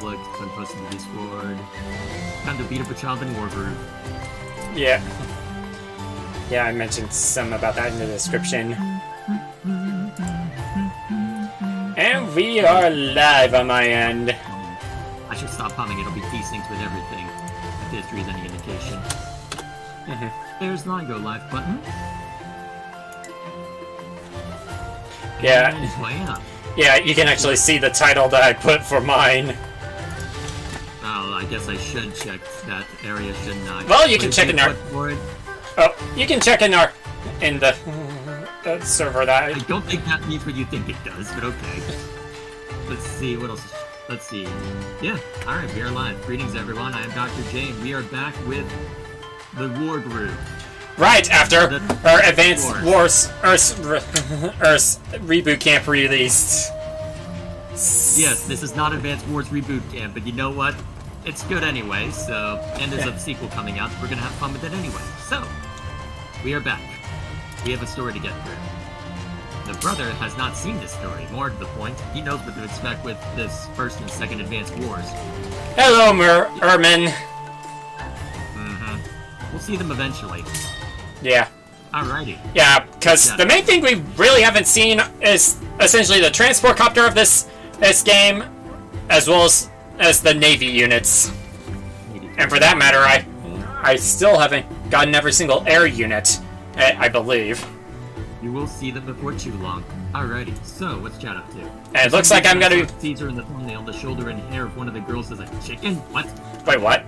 conflict, when posting the Discord. Time to beat up a child in Wargroove. Yeah. Yeah, I mentioned some about that in the description. And we are live on my end. I should stop humming, it'll be desynced with everything. If history is any indication. There's the go live button. Yeah. And it's way up. Yeah, you can actually see the title that I put for mine. Oh, I guess I should check that area, shouldn't I? Well, you can check in our... For it? Oh, you can check in our... in the server that... I don't think that means what you think it does, but okay. Let's see, what else? Let's see. Yeah, alright, we are live. Greetings, everyone. I am Dr. Jane. We are back with the Wargroove. Right after our Advanced Wars Earth's Reboot Camp released. Yes, this is not Advanced Wars Reboot Camp, but you know what? It's good anyway, so... And there's a sequel coming out, so we're gonna have fun with it anyway. So, we are back. We have a story to get through. The brother has not seen this story. More to the point, he knows what to expect with this first and second Advanced Wars. Hello, Merman. We'll see them eventually. Yeah. Alrighty. Yeah, because the main thing we really haven't seen is essentially the transport copter of this game, as well as the Navy units. And for that matter, I still haven't gotten every single air unit, I believe. You will see them before too long. Alrighty, so what's Chad up to? And it looks like I'm gonna be... Caesar in the thumbnail, the shoulder and hair of one of the girls is a chicken? What? Wait, what?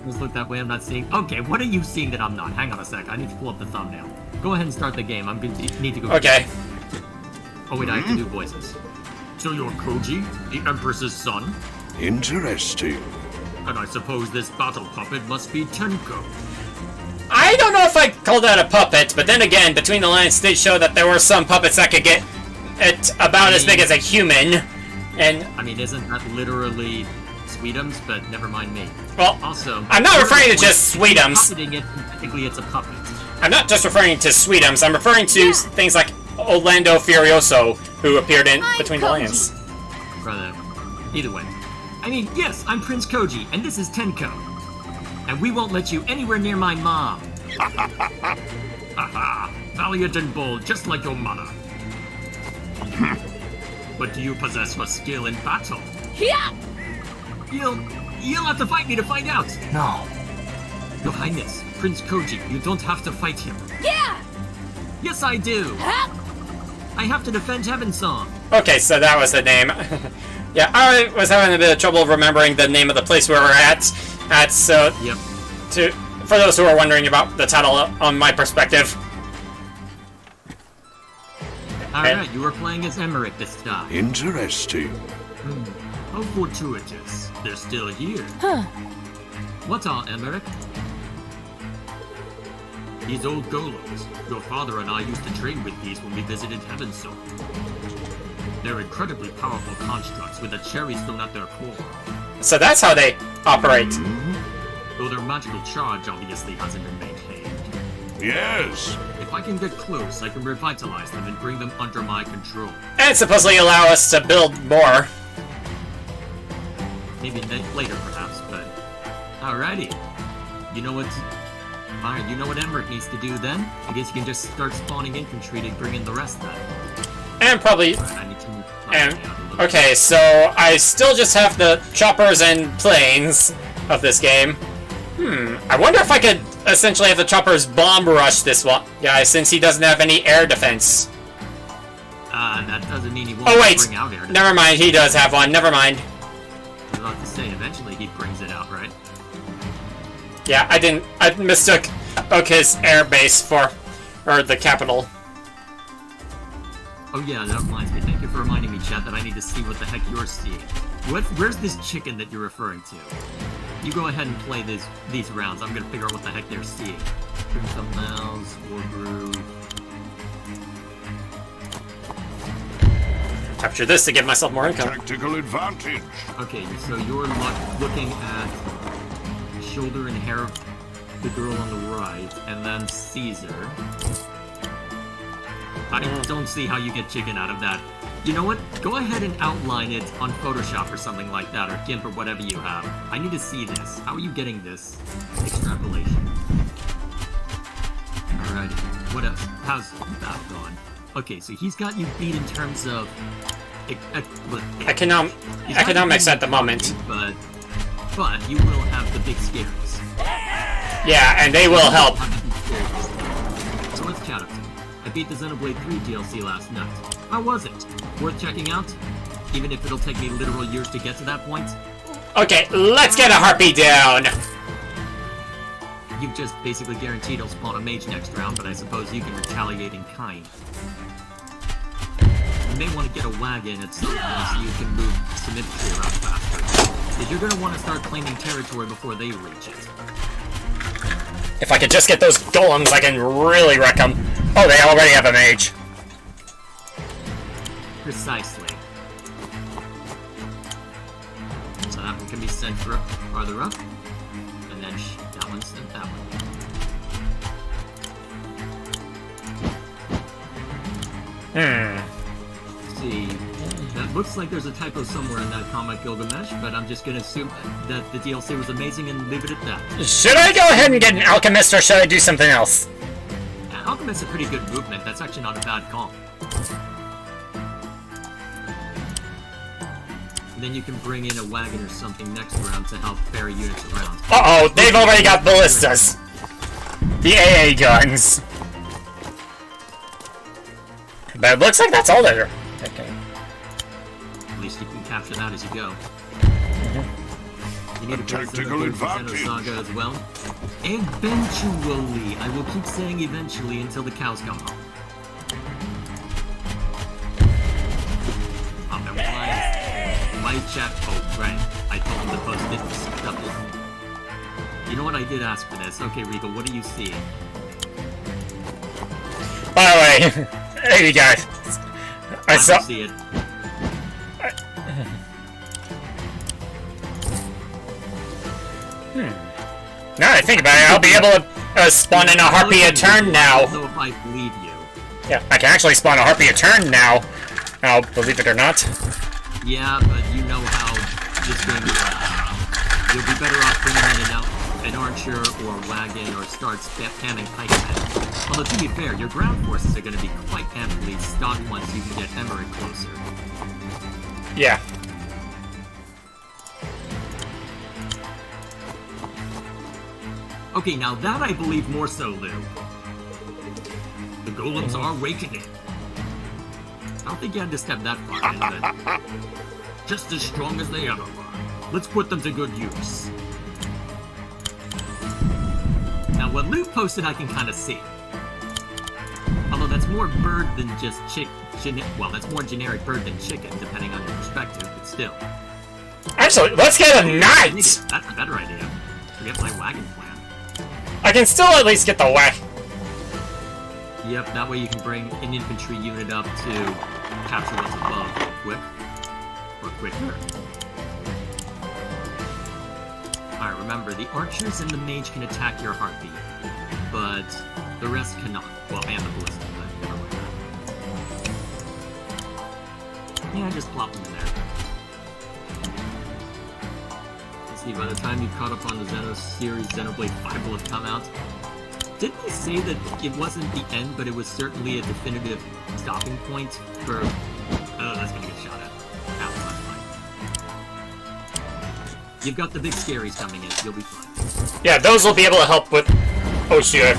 Just look that way, I'm not seeing... Okay, what are you seeing that I'm not? Hang on a sec, I need to pull up the thumbnail. Go ahead and start the game, I'm going to need to go... Okay. Oh wait, I have to do voices. So you're Koji, the Empress's son? Interesting. And I suppose this battle puppet must be Tenko. I don't know if I call that a puppet, but then again, Between the Lines did show that there were some puppets that could get it about as big as a human, and... I mean, isn't that literally Sweetums? But never mind me. Well, also, I'm not referring to just Sweetums. Puppeting it, technically it's a puppet. I'm not just referring to Sweetums, I'm referring to things like Orlando Furioso, who appeared in Between the Lines. Brother, either way. I mean, yes, I'm Prince Koji, and this is Tenko. And we won't let you anywhere near my mom. Haha, valiant and bold, just like your mother. But do you possess a skill in battle? Yeah. You'll have to fight me to find out. No. Your Highness, Prince Koji, you don't have to fight him. Yeah. Yes, I do. Huh? I have to defend Heaven Song. Okay, so that was the name. Yeah, I was having a bit of trouble remembering the name of the place where we're at. So, Yep. For those who are wondering about the title on my perspective. Alright, you were playing as Emmerich this time. Interesting. How fortuitous. They're still here. Huh. What's all, Emmerich? These old golems. Your father and I used to train with these when we visited Heaven Song. They're incredibly powerful constructs with a cherry stone at their core. So that's how they operate. Though their magical charge obviously hasn't been maintained. Yes. If I can get close, I can revitalize them and bring them under my control. And supposedly allow us to build more. Maybe later, perhaps, but... Alrighty. You know what... Alright, you know what Emmerich needs to do then? I guess you can just start spawning infantry to bring in the rest then. And probably... Alright, I need to move And, out a little okay, so I still just have the choppers and planes of this game. I wonder if I could essentially have the choppers bomb rush this one guy, since he doesn't have any air defense. That doesn't mean he won't Oh wait, bring out air. never mind, he does have one, never mind. I was about to say, eventually he brings it out, right? Yeah, I mistook Oka's air base for, or the capital. Oh yeah, that reminds me. Thank you for reminding me, chat, that I need to see what the heck you're seeing. Where's this chicken that you're referring to? You go ahead and play these rounds. I'm gonna figure out what the heck they're seeing. Thumbnails, Wargroove. Capture this to give myself more income. Tactical advantage. Okay, so you're looking at the shoulder and hair of the girl on the right, and then Caesar. I don't see how you get chicken out of that. You know what? Go ahead and outline it on Photoshop or something like that, or GIMP or whatever you have. I need to see this. How are you getting this extrapolation? Alright, what else? How's that going? Okay, so he's got you beat in terms of economics at the moment. But you will have the big scares. Yeah, and they will help. So let's chat up to him. I beat the Xenoblade 3 DLC last night. How was it? Worth checking out? Even if it'll take me literal years to get to that point? Okay, let's get a harpy down. You've just basically guaranteed he'll spawn a mage next round, but I suppose you can retaliate in kind. You may want to get a wagon at some point so you can move some infantry around faster. Because you're going to want to start claiming territory before they reach it. If I could just get those golems, I can really wreck them. Oh, they already have a mage. Precisely. So that one can be sent farther up, and then that one sent that one. Let's see. That looks like there's a typo somewhere in that comic Gilgamesh, but I'm just gonna assume that the DLC was amazing and leave it at that. Should I go ahead and get an alchemist, or should I do something else? Yeah, Alchemist's a pretty good movement. That's actually not a bad call. And then you can bring in a wagon or something next round to help ferry units around. Uh-oh, they've already got ballistas. The AA guns. But it looks like that's all there. Okay. At least you can capture that as you go. You need to put Tactical advantage. Saga as well. Eventually, I will keep saying eventually until the cows come home. Oh, no, my chat. Oh, right. I told him to post it. Double. You know what? I did ask for this. Okay, Regal, what do you see? By the way, hey you guys. I saw. See it. Now that I think about it, I'll be able to spawn in a harpy a turn now. I don't know if I believe you. Yeah, I can actually spawn a harpy a turn now. Now, believe it or not. Yeah, but you know how this game works. You'll be better off bringing in an archer or a wagon or start spamming pikemen. Although, to be fair, your ground forces are going to be quite amply stocked once you can get Emmerich closer. Yeah. Okay, now that I believe more so, Lou. The golems are awakening. I don't think you had to step that far in, but just as strong as they ever were. Let's put them to good use. Now, what Lou posted, I can kind of see. Although that's more bird than just well, that's more generic bird than chicken, depending on your perspective, but still. Actually, let's get a knight! That's a better idea. Forget my wagon plan. I can still at least get the wagon. Yep, that way you can bring an infantry unit up to capture what's above real quick. Or quicker. Alright, remember, the archers and the mage can attack your heartbeat, but the rest cannot. Well, and the ballista, but never mind that. Yeah, just plop them in there. Let's see, by the time you've caught up on the Xeno series, Xenoblade 5 will have come out. Didn't they say that it wasn't the end, but it was certainly a definitive stopping point for... Oh, that's gonna get shot at. Ow, that's fine. You've got the big scaries coming in, you'll be fine. Yeah, those will be able to help with... Oh, shit.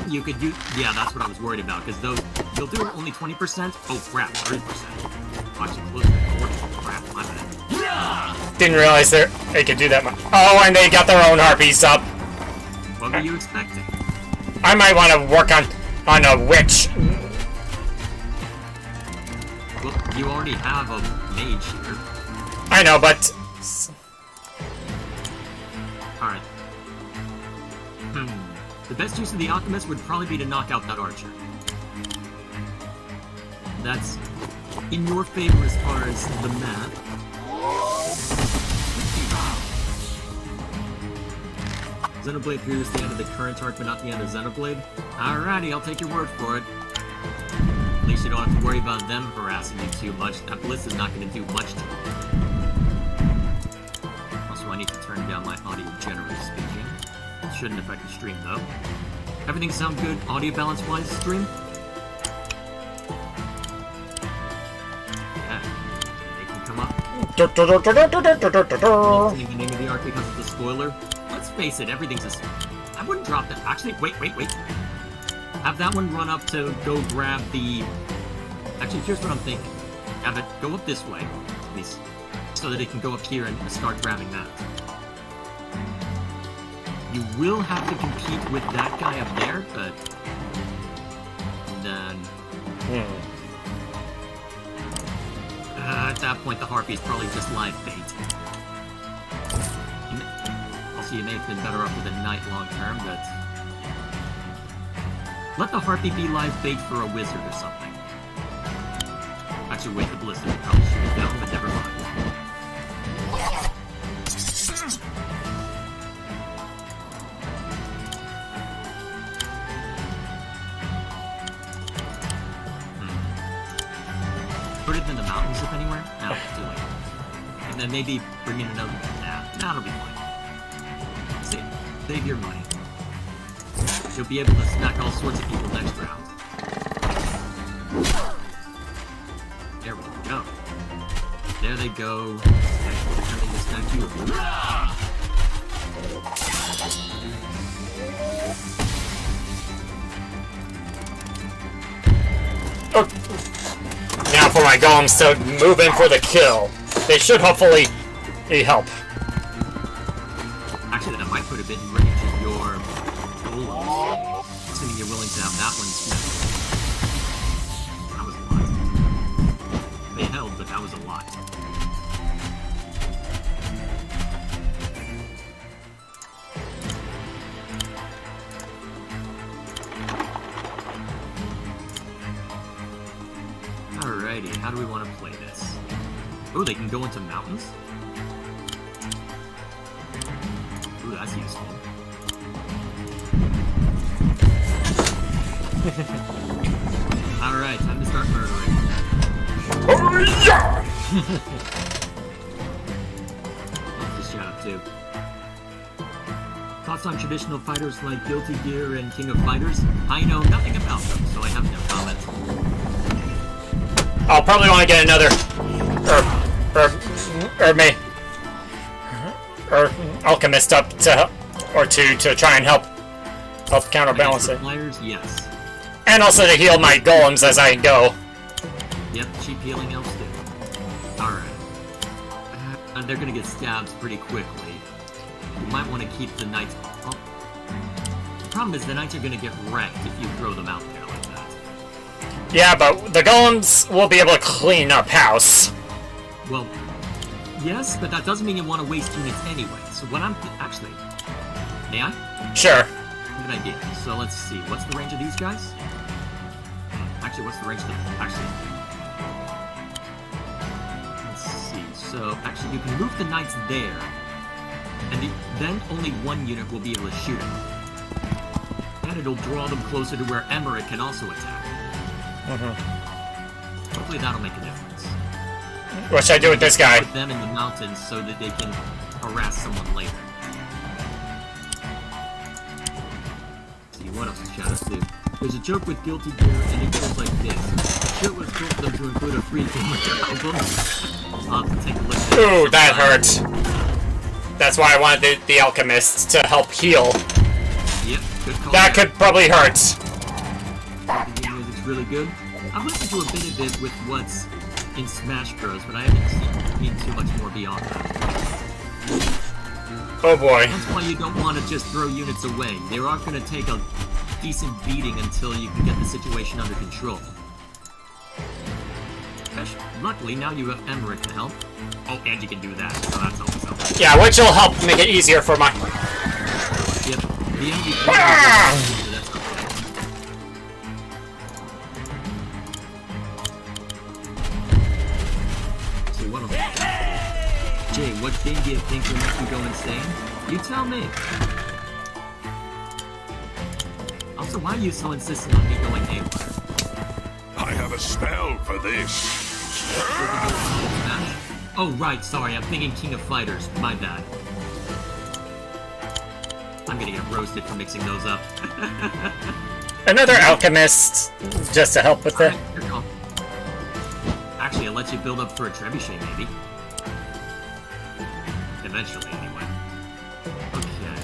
You could do... Yeah, that's what I was worried about, because those... You'll do only 20%? Oh, crap, 30%. Actually, close to 40. Crap, my bad. Didn't realize they could do that much. Oh, and they got their own harpies up. What were you expecting? I might want to work on a witch. Well, you already have a mage here. I know, but... Alright. The best use of the alchemist would probably be to knock out that archer. That's in your favor as far as the math. Xenoblade 3 is the end of the current arc, but not the end of Xenoblade. Alrighty, I'll take your word for it. At least actually don't have to worry about them harassing you too much. That bliss is not going to do much to you. Also, I need to turn down my audio generally speaking. It shouldn't affect the stream though. Everything sound good audio balance wise, stream? Yeah, they can come up. Mentioning the name of the arc because it's a spoiler. Let's face it, everything's a spoiler. I wouldn't drop that. Actually, wait. Have that one run up to go grab the... Actually, here's what I'm thinking. Have it go up this way, at least, so that it can go up here and start grabbing that. You will have to compete with that guy up there, but... Then... at that point, the Harpy is probably just live bait. Also, you may have been better off with a Knight long term, but... Let the Harpy be live bait for a wizard or something. Actually, wait, the Ballista would probably shoot it down, but never mind. Put it in the mountains, if anywhere? No, too late. And then maybe bring in another... Nah, that'll be fine. Save your money. You'll be able to smack all sorts of people next round. There we go. There they go. Attempting to smack you. Oh. Now for my golems to move in for the kill. They should hopefully help. Actually, that might put a bit in range of your golems. Assuming you're willing to have that one smacked. That was a lot. They held, but that was a lot. Alrighty, how do we want to play this? Oh, they can go into mountains? Ooh, that's useful. Alright, time to start murdering. Oh, yeah! What's this shout out to? Thoughts on traditional fighters like Guilty Gear and King of Fighters? I know nothing about them, so I have no comment. I'll probably want to get another alchemist up to to try and help counterbalance it. Players, yes. And also to heal my golems as I go. Yep, cheap healing elves do. Alright. They're gonna get stabbed pretty quickly. You might want to keep the knights... Oh. The problem is the knights are gonna get wrecked if you throw them out there like that. Yeah, but the golems will be able to clean up house. Well, yes, but that doesn't mean you want to waste units anyway. So what I'm... Actually... May I? Sure. Good idea. So let's see. What's the range of these guys? Actually, what's the range of them? Actually... Let's see. So, actually, you can move the knights there. And then only one unit will be able to shoot them. And it'll draw them closer to where Emmerich can also attack. Hopefully that'll make a difference. What should I do with this guy? Put them in the mountains so that they can harass someone later. See, what else should I do? There's a joke with Guilty Gear, and it goes like this. Shit was cool for them to include a free game with their album. I'll have to take a look at it. Ooh, that hurt. That's why I wanted the alchemist to help heal. Yep, good call. That could probably hurt. The music's really good. I've listened to a bit of it with what's in Smash Bros, but I haven't seen too much more beyond that. Oh boy. That's why you don't want to just throw units away. They are going to take a decent beating until you can get the situation under control. Luckily, now you have Emmerich to help. Oh, and you can do that, so that's always helpful. Yeah, which will help make it easier for my... Yep. The MVP. That's okay. So what else? Jay, what game do you think will make you go insane? You tell me. Also, why are you so insistent on me going haywire? I have a spell for this. Smash. Oh, right, sorry, I'm thinking King of Fighters. My bad. I'm gonna get roasted for mixing those up. Another alchemist, just to help with the... Alright, here you go. Actually, I'll let you build up for a trebuchet, maybe. Eventually, anyway. Okay.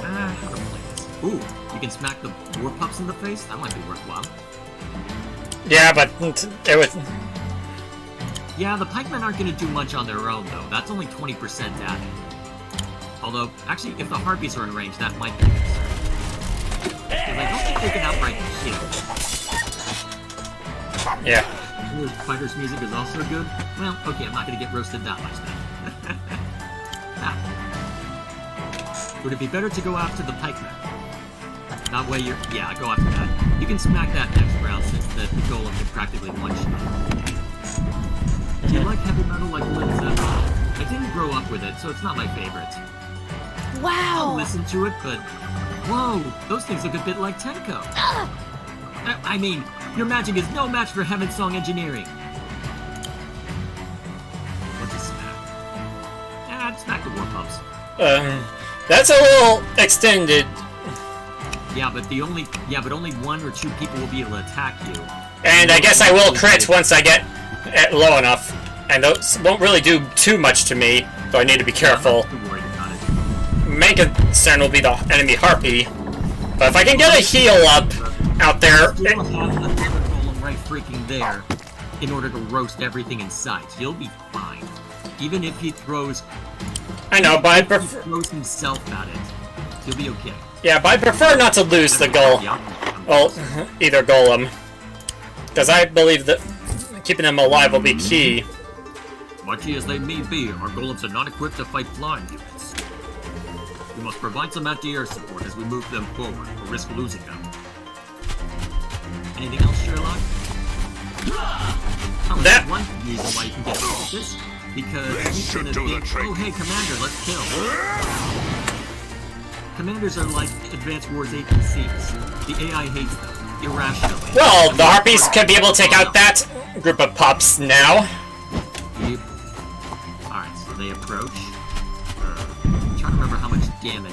How to play this? Ooh, you can smack the war pups in the face? That might be worthwhile. Yeah, but it was... Yeah, the pikemen aren't gonna do much on their own, though. That's only 20% damage. Although, actually, if the harpies are in range, that might be a concern. Because I don't think they can outright kill. Yeah. The fighter's music is also good. Well, okay, I'm not gonna get roasted that much then. Would it be better to go after the pikemen? That way you're... Yeah, go after that. You can smack that next round since the golem can practically one-shot. Do you like heavy metal like Lynn said? I didn't grow up with it, so it's not my favorite. Wow! I'll listen to it, but... Whoa! Those things look a bit like Tenko. I mean, your magic is no match for Heaven Song engineering. What's a smack? I'd smack the war pumps. That's a little extended. Yeah, but only one or two people will be able to attack you. And I guess I will crit once I get low enough. And those won't really do too much to me, so I need to be careful. I'm not worried about it. Main concern will be the enemy harpy. But if I can get a heal up out there... You'll have another golem right freaking there in order to roast everything in sight. You'll be fine. Even if he throws... I know, but I If he prefer... throws himself at it, you'll be okay. Yeah, but I prefer not to lose the goal. Yeah. Well, either golem. Because I believe that keeping them alive will be key. Much as they may be, our golems are not equipped to fight flying units. We must provide some anti-air support as we move them forward, or risk losing them. Anything else, Sherlock? Oh, That- that's one reason why you can get away with this. Because This he's should gonna do the think, trick. oh hey, Commander, let's kill. Commanders are like Advanced Wars APCs. The AI hates them, irrationally. Well, the harpies could be able to take out that group of pups now. Yep. Alright, so they approach. I'm trying to remember how much damage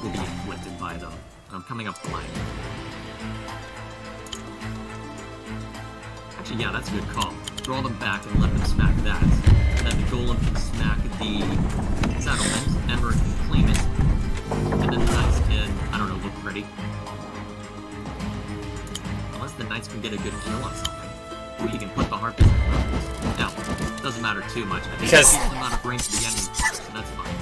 will be inflicted by them. I'm coming up blind. Actually, yeah, that's a good call. Draw them back and let them smack that. And then the golem can smack the settlement, Ember can claim it, and then the knights can, I don't know, look pretty. Unless the knights can get a good kill on something. Ooh, you can put the harpies in front. No, doesn't matter too much. I think Because- it keeps them out of range of the enemy, so that's fine.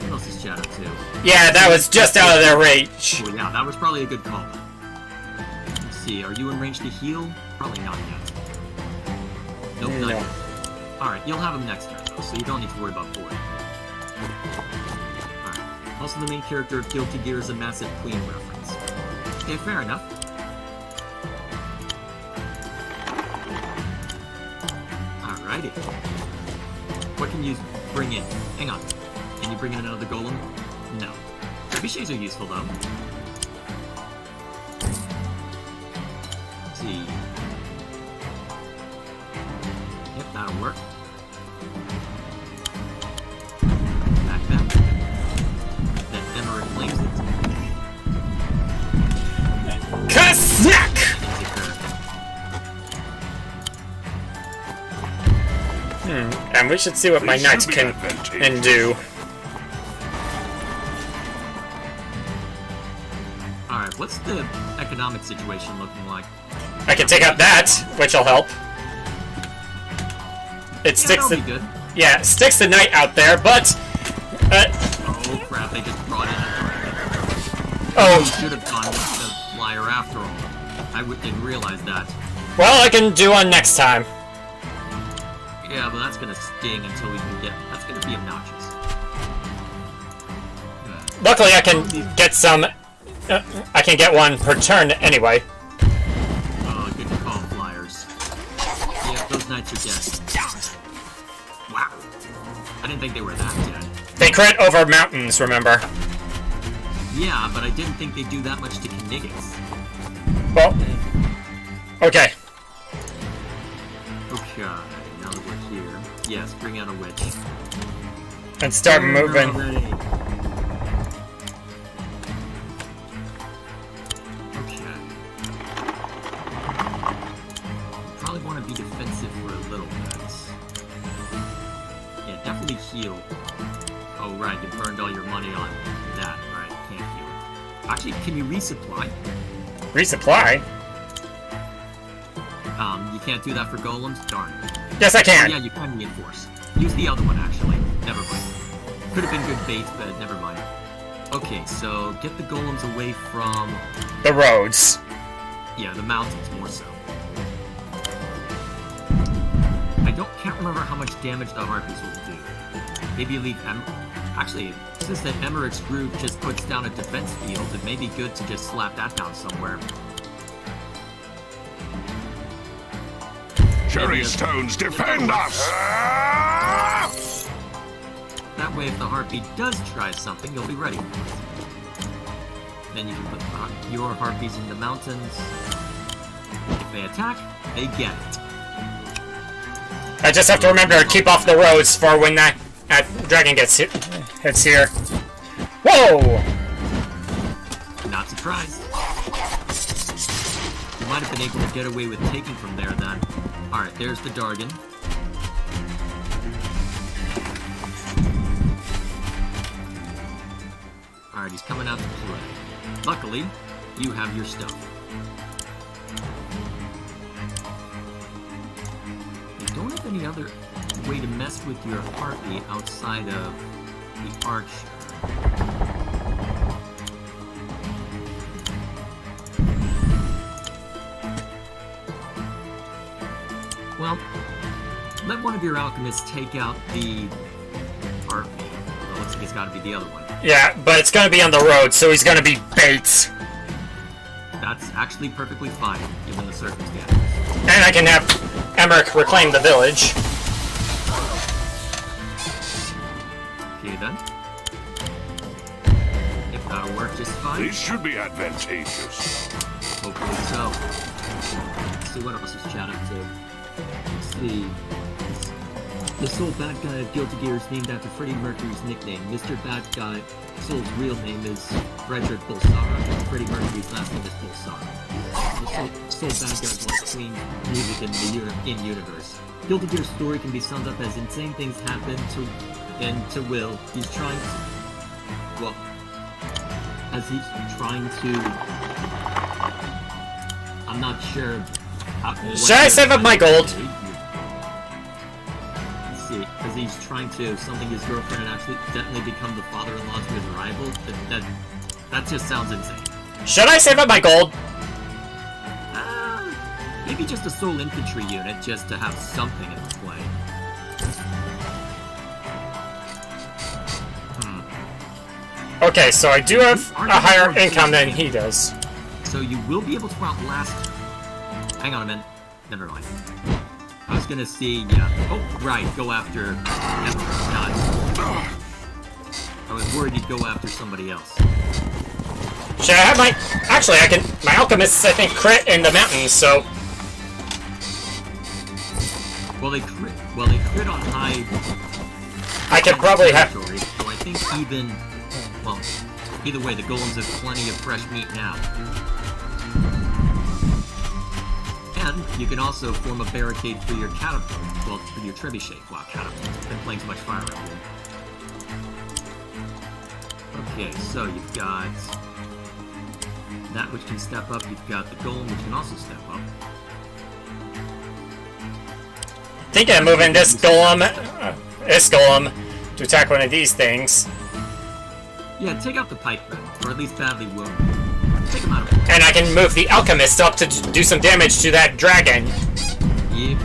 What else is Shadow 2? Yeah, that was just out of their range. Oh yeah, that was probably a good call. Let's see, are you in range to heal? Probably not yet. Nope, not No. yet. Alright, you'll have him next turn though, so you don't need to worry about Boyd. Alright. Also the main character of Guilty Gear is a massive Queen reference. Okay, fair enough. Alrighty. What can you bring in? Hang on. Can you bring in another golem? No. Trebuchets are useful though. Let's see. Yep, that'll work. Back that. Then Emmer inflames it. Ka-snack! And we should see what my This knights should be can advantageous. do. Alright, what's the economic situation looking like? I can take out that, which will help. It Yeah, sticks that'll the be good. yeah, it sticks the knight out there, but Oh crap, they just brought in a oh should have gone with the flyer after all. Didn't realize that. well, I can do one next time. Yeah, but that's gonna sting until we can get... That's gonna be obnoxious. Luckily, I can get some. I can get one per turn anyway. Oh, good call, flyers. Yeah, those knights are dead. Wow. I didn't think they were that dead. They crit over mountains, remember? Yeah, but I didn't think they'd do that much to Kniggins. Well, Okay. Okay, now that we're here. Yes, bring out a witch. And start moving. Already. Okay. Probably want to be defensive for a little bit. Yeah, definitely heal. Oh, right, you burned all your money on that. Right, can't heal. Actually, can you resupply? Resupply? You can't do that for golems? Darn. Yes, I Oh, can. yeah, you can reinforce. Use the other one, actually. Never mind. Could have been good bait, but never mind. Okay, so get the golems away from... The roads. Yeah, the mountains, more so. Can't remember how much damage the harpies will do. Maybe leave Actually, since that Emmerich's Groove just puts down a defense field, it may be good to just slap that down somewhere. Cherry stones defend us! That way, if the harpy does try something, you'll be ready for it. Then you can put your harpies in the mountains. If they attack, they get it. I just have to remember to keep off the roads for when that dragon hits here. Whoa! Not surprised. You might have been able to get away with taking from there then. Alright, there's the Dargan. Alright, he's coming out to play. Luckily, you have your stuff. You don't have any other way to mess with your harpy outside of the archer. Well, let one of your alchemists take out the harpy. Well, looks like it's got to be the other one. Yeah, but it's gonna be on the road, so he's gonna be bait. That's actually perfectly fine, given the circumstances. And I can have Emmerich reclaim the village. Okay then. If that'll work just fine. This should be advantageous. Hopefully so. Let's see what else is chat up to. Let's see. The Soul Bad Guy of Guilty Gear is named after Freddie Mercury's nickname. Mr. Bad Guy, Soul's real name is Frederick Bulsara, and Freddie Mercury's last name is Bulsara. The Soul Bad Guy is like clean music in the in-universe. Guilty Gear's story can be summed up as insane things happen to Will. He's trying to... Well... As he's trying to... I'm not sure... Should I save up my gold? Because he's trying to something his girlfriend and accidentally become the father-in-law to his rival. That just sounds insane. Should I save up my gold? Maybe just a soul infantry unit, just to have something in play. Okay, so I do have a higher income than he does. So you will be able to outlast... Hang on a minute. Never mind. I was gonna see, yeah. Oh, right, go after... God. I was worried you'd go after somebody else. Should I have my... Actually, I can... My alchemists, I think, crit in the mountains, so... Well, they crit on high... I could probably have... So I think even... Well, either way, the golems have plenty of fresh meat now. And you can also form a barricade for your catapult. Well, for your trebuchet. Wow, catapult. Been playing too much Fire Emblem. Okay, so you've got that which can step up. You've got the golem which can also step up. Thinking of moving this golem to attack one of these things. Yeah, take out the pikemen, or at least badly wounded. Take them out of it. And I can move the alchemist up to do some damage to that dragon. Yep.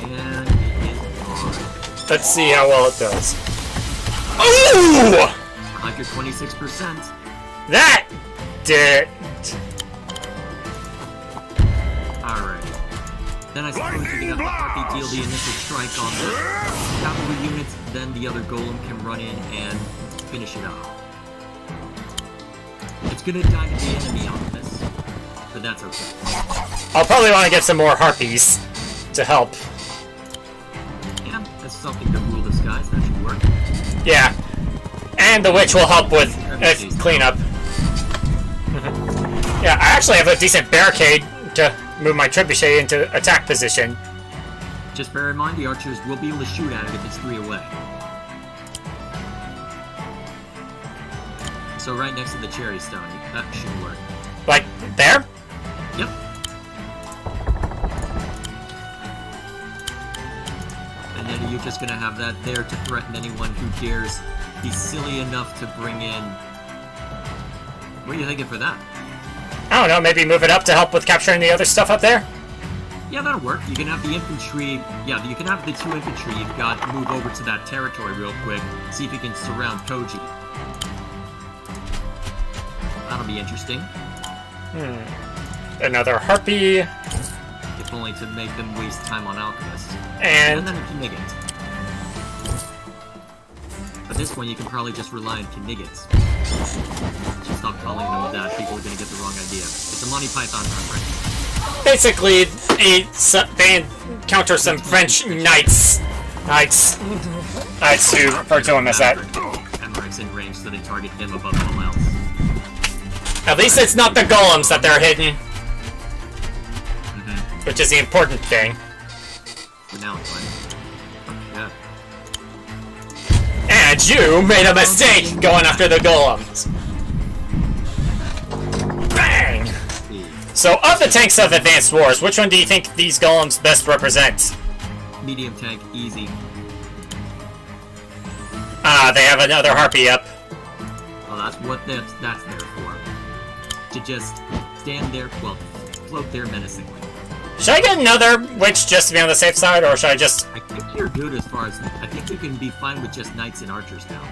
And it is on. Let's see how well it does. Ooh! 126%. That did. Alright. Then I suppose you can have the harpy deal the initial strike on the cavalry units, then the other golem can run in and finish it off. It's gonna die to the enemy on this, but that's okay. I'll probably want to get some more harpies to help. Yeah, that's something to rule the skies. That should work. Yeah. And the witch will help with cleanup. Yeah, I actually have a decent barricade to move my trebuchet into attack position. Just bear in mind, the archers will be able to shoot at it if it's 3 away. So right next to the cherry stone, that should work. Like, there? Yep. And then you're just gonna have that there to threaten anyone who dares be silly enough to bring in... What are you thinking for that? I don't know, maybe move it up to help with capturing the other stuff up there? Yeah, that'll work. You can have the infantry... Yeah, you can have the 2 infantry you've got move over to that territory real quick. See if you can surround Koji. That'll be interesting. Another harpy. If only to make them waste time on alchemists. And then a Knigget. At this point, you can probably just rely on Kniggets. Just stop calling them that. People are going to get the wrong idea. It's a Monty Python reference. basically, they encounter some French knights. Knights who refer to him as that. Emmerich's in range, so they target him above all else. At least it's not the golems that they're hitting. Which is the important thing. For now, it's fine. Yeah. And you made a mistake going after the golems. Bang! So, of the tanks of Advanced Wars, which one do you think these golems best represent? Medium tank, easy. They have another harpy up. Well, that's what that's there for. To just stand there, well, float there menacingly. Should I get another witch just to be on the safe side, or should I just... I think you're good as far as... I think you can be fine with just knights and archers now.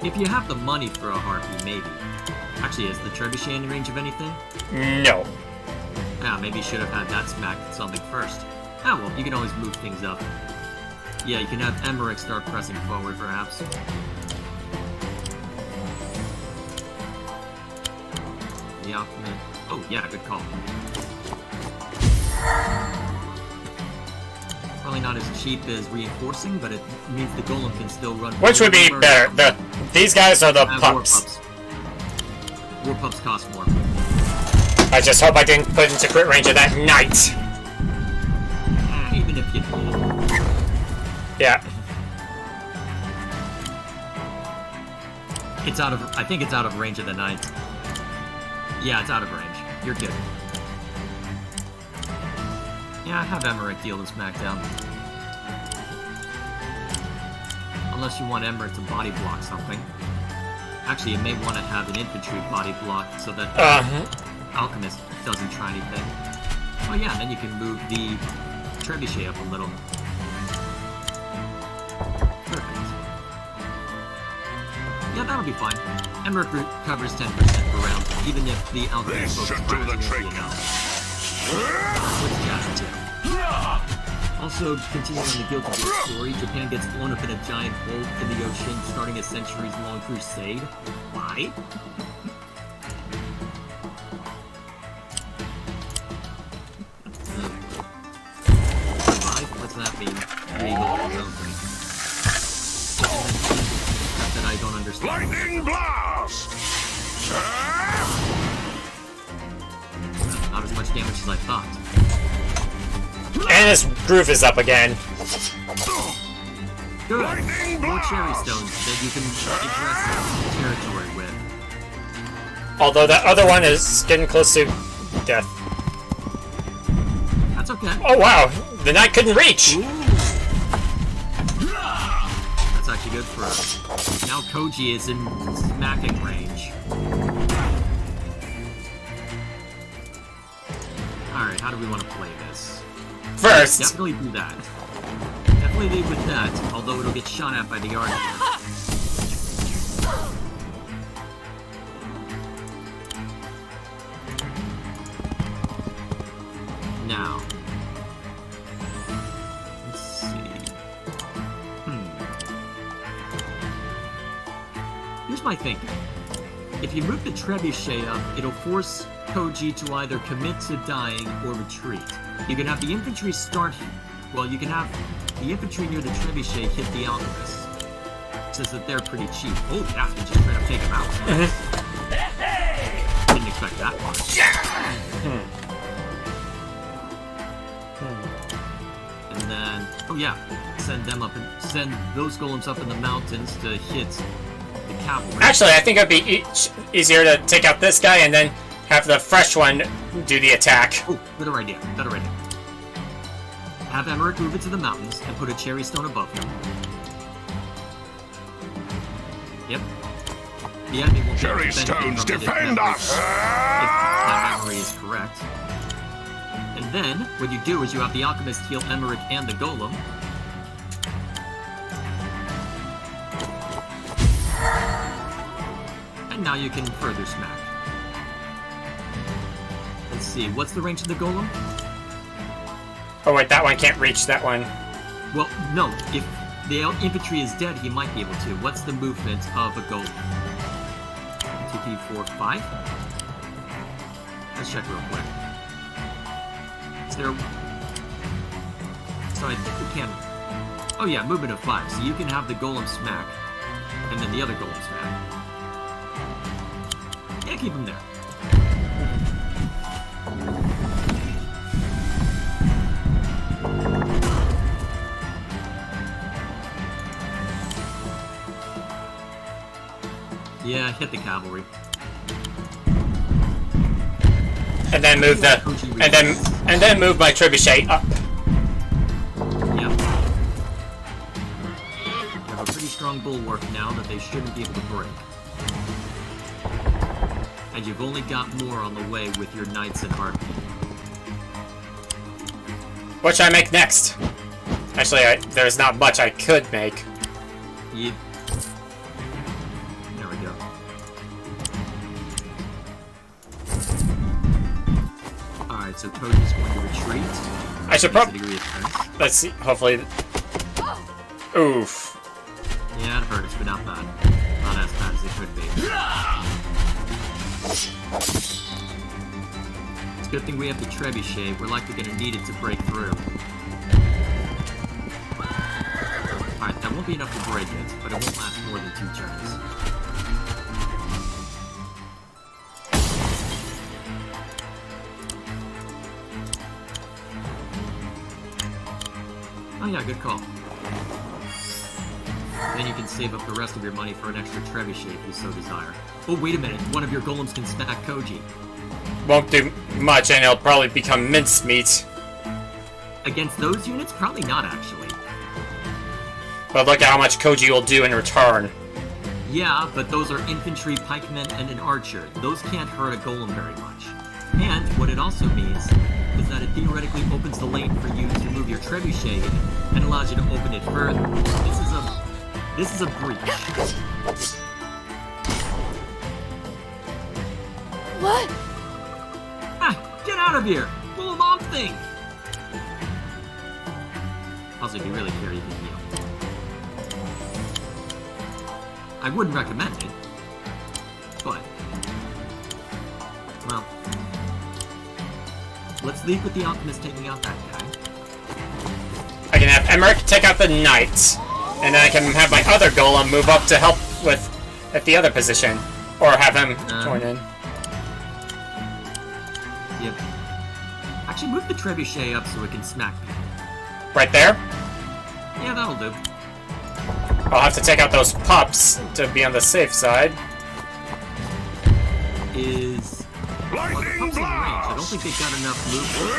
If you have the money for a harpy, maybe. Actually, is the trebuchet in range of anything? No. Yeah, maybe you should have had that smack something first. Ah, well, you can always move things up. Yeah, you can have Emmerich start pressing forward, perhaps. The alchemist. Oh, yeah, good call. Probably not as cheap as reinforcing, but it means the golem can still run. Which would be better? These guys are the pups. War pups cost more. I just hope I didn't put into crit range of that knight. Even if you did. Yeah. It's out of... I think it's out of range of the knight. Yeah, it's out of range. You're good. Yeah, have Emmerich deal the smackdown. Unless you want Emmerich to body block something. Actually, you may want to have an infantry body block so that Alchemist doesn't try anything. Oh yeah, then you can move the trebuchet up a little. Perfect. Yeah, that'll be fine. Emmerich covers 10% per round, even if the Alchemist focus fires won't be enough. What's Jazz do? Also, continuing on the Guilty Gear story, Japan gets blown up in a giant hole in the ocean, starting a centuries-long crusade. Why? Survive? What's that mean? That I don't understand. Lightning blast! Not as much damage as I thought. And his groove is up again. Good. More cherry stones that you can address territory with. Although that other one is getting close to death. That's okay. Oh wow, the knight couldn't reach! Ooh. That's actually good for us. Now Koji is in smacking range. Alright, how do we want to play this? First, Definitely do that. Definitely lead with that, although it'll get shot at by the archer. Now, let's see. here's my thinking. If you move the trebuchet up, it'll force Koji to either commit to dying or retreat. You can have the infantry start... Well, you can have the infantry near the trebuchet hit the alchemist. Says that they're pretty cheap. Oh, yeah, you just straight up take them out. Didn't expect that one. And then, oh yeah, send them up and send those golems up in the mountains to hit the cavalry. Actually, I think it'd be easier to take out this guy and then have the fresh one do the attack. Oh, better idea. Have Emmerich move it to the mountains and put a cherry stone above him. Yep. The enemy will Cherry stones defend us! If my memory is correct. And then, what you do is you have the alchemist heal Emmerich and the golem. And now you can further smack. Let's see, what's the range of the golem? Oh wait, that one can't reach that one. Well, no, if the infantry is dead, he might be able to. What's the movement of a golem? 2, 3, 4, 5? Let's check real quick. Is there... So I think we can... Oh yeah, movement of 5. So you can have the golem smack, and then the other golem smack. Yeah, keep him there. Yeah, hit the cavalry. And then move the and then move my trebuchet up. Yeah. You have a pretty strong bulwark now that they shouldn't be able to break. And you've only got more on the way with your knights and harpy. What should I make next? Actually, there's not much I could make. Yep. There we go. Alright, so Koji's going to retreat. I should probably... probably... Let's see, hopefully... Oof. Yeah, it hurts, but not bad. Not as bad as it could be. It's a good thing we have the trebuchet. We're likely going to need it to break through. Alright, that won't be enough to break it, but it won't last more than 2 turns. Oh yeah, good call. Then you can save up the rest of your money for an extra trebuchet if you so desire. Oh, wait a minute. One of your golems can smack Koji. Won't do much, and it'll probably become mincemeat. Against those units? Probably not, actually. But look at how much Koji will do in return. Yeah, but those are infantry, pikemen, and an archer. Those can't hurt a golem very much. And what it also means is that it theoretically opens the lane for you to move your trebuchet in and allows you to open it further. This is a breach. What? Ah, get out of here! Full mom thing! Also, if you really care, you can heal. I wouldn't recommend it, but... Well... Let's leave with the alchemist taking out that guy. I can have Emmerich take out the knight, and then I can have my other golem move up to help with at the other position, or have him join in. Yep. Actually, move the trebuchet up so it can smack people. Right there? Yeah, that'll do. I'll have to take out those pups to be on the safe side. Is... Well, the pups in range. I don't think they've got enough movement.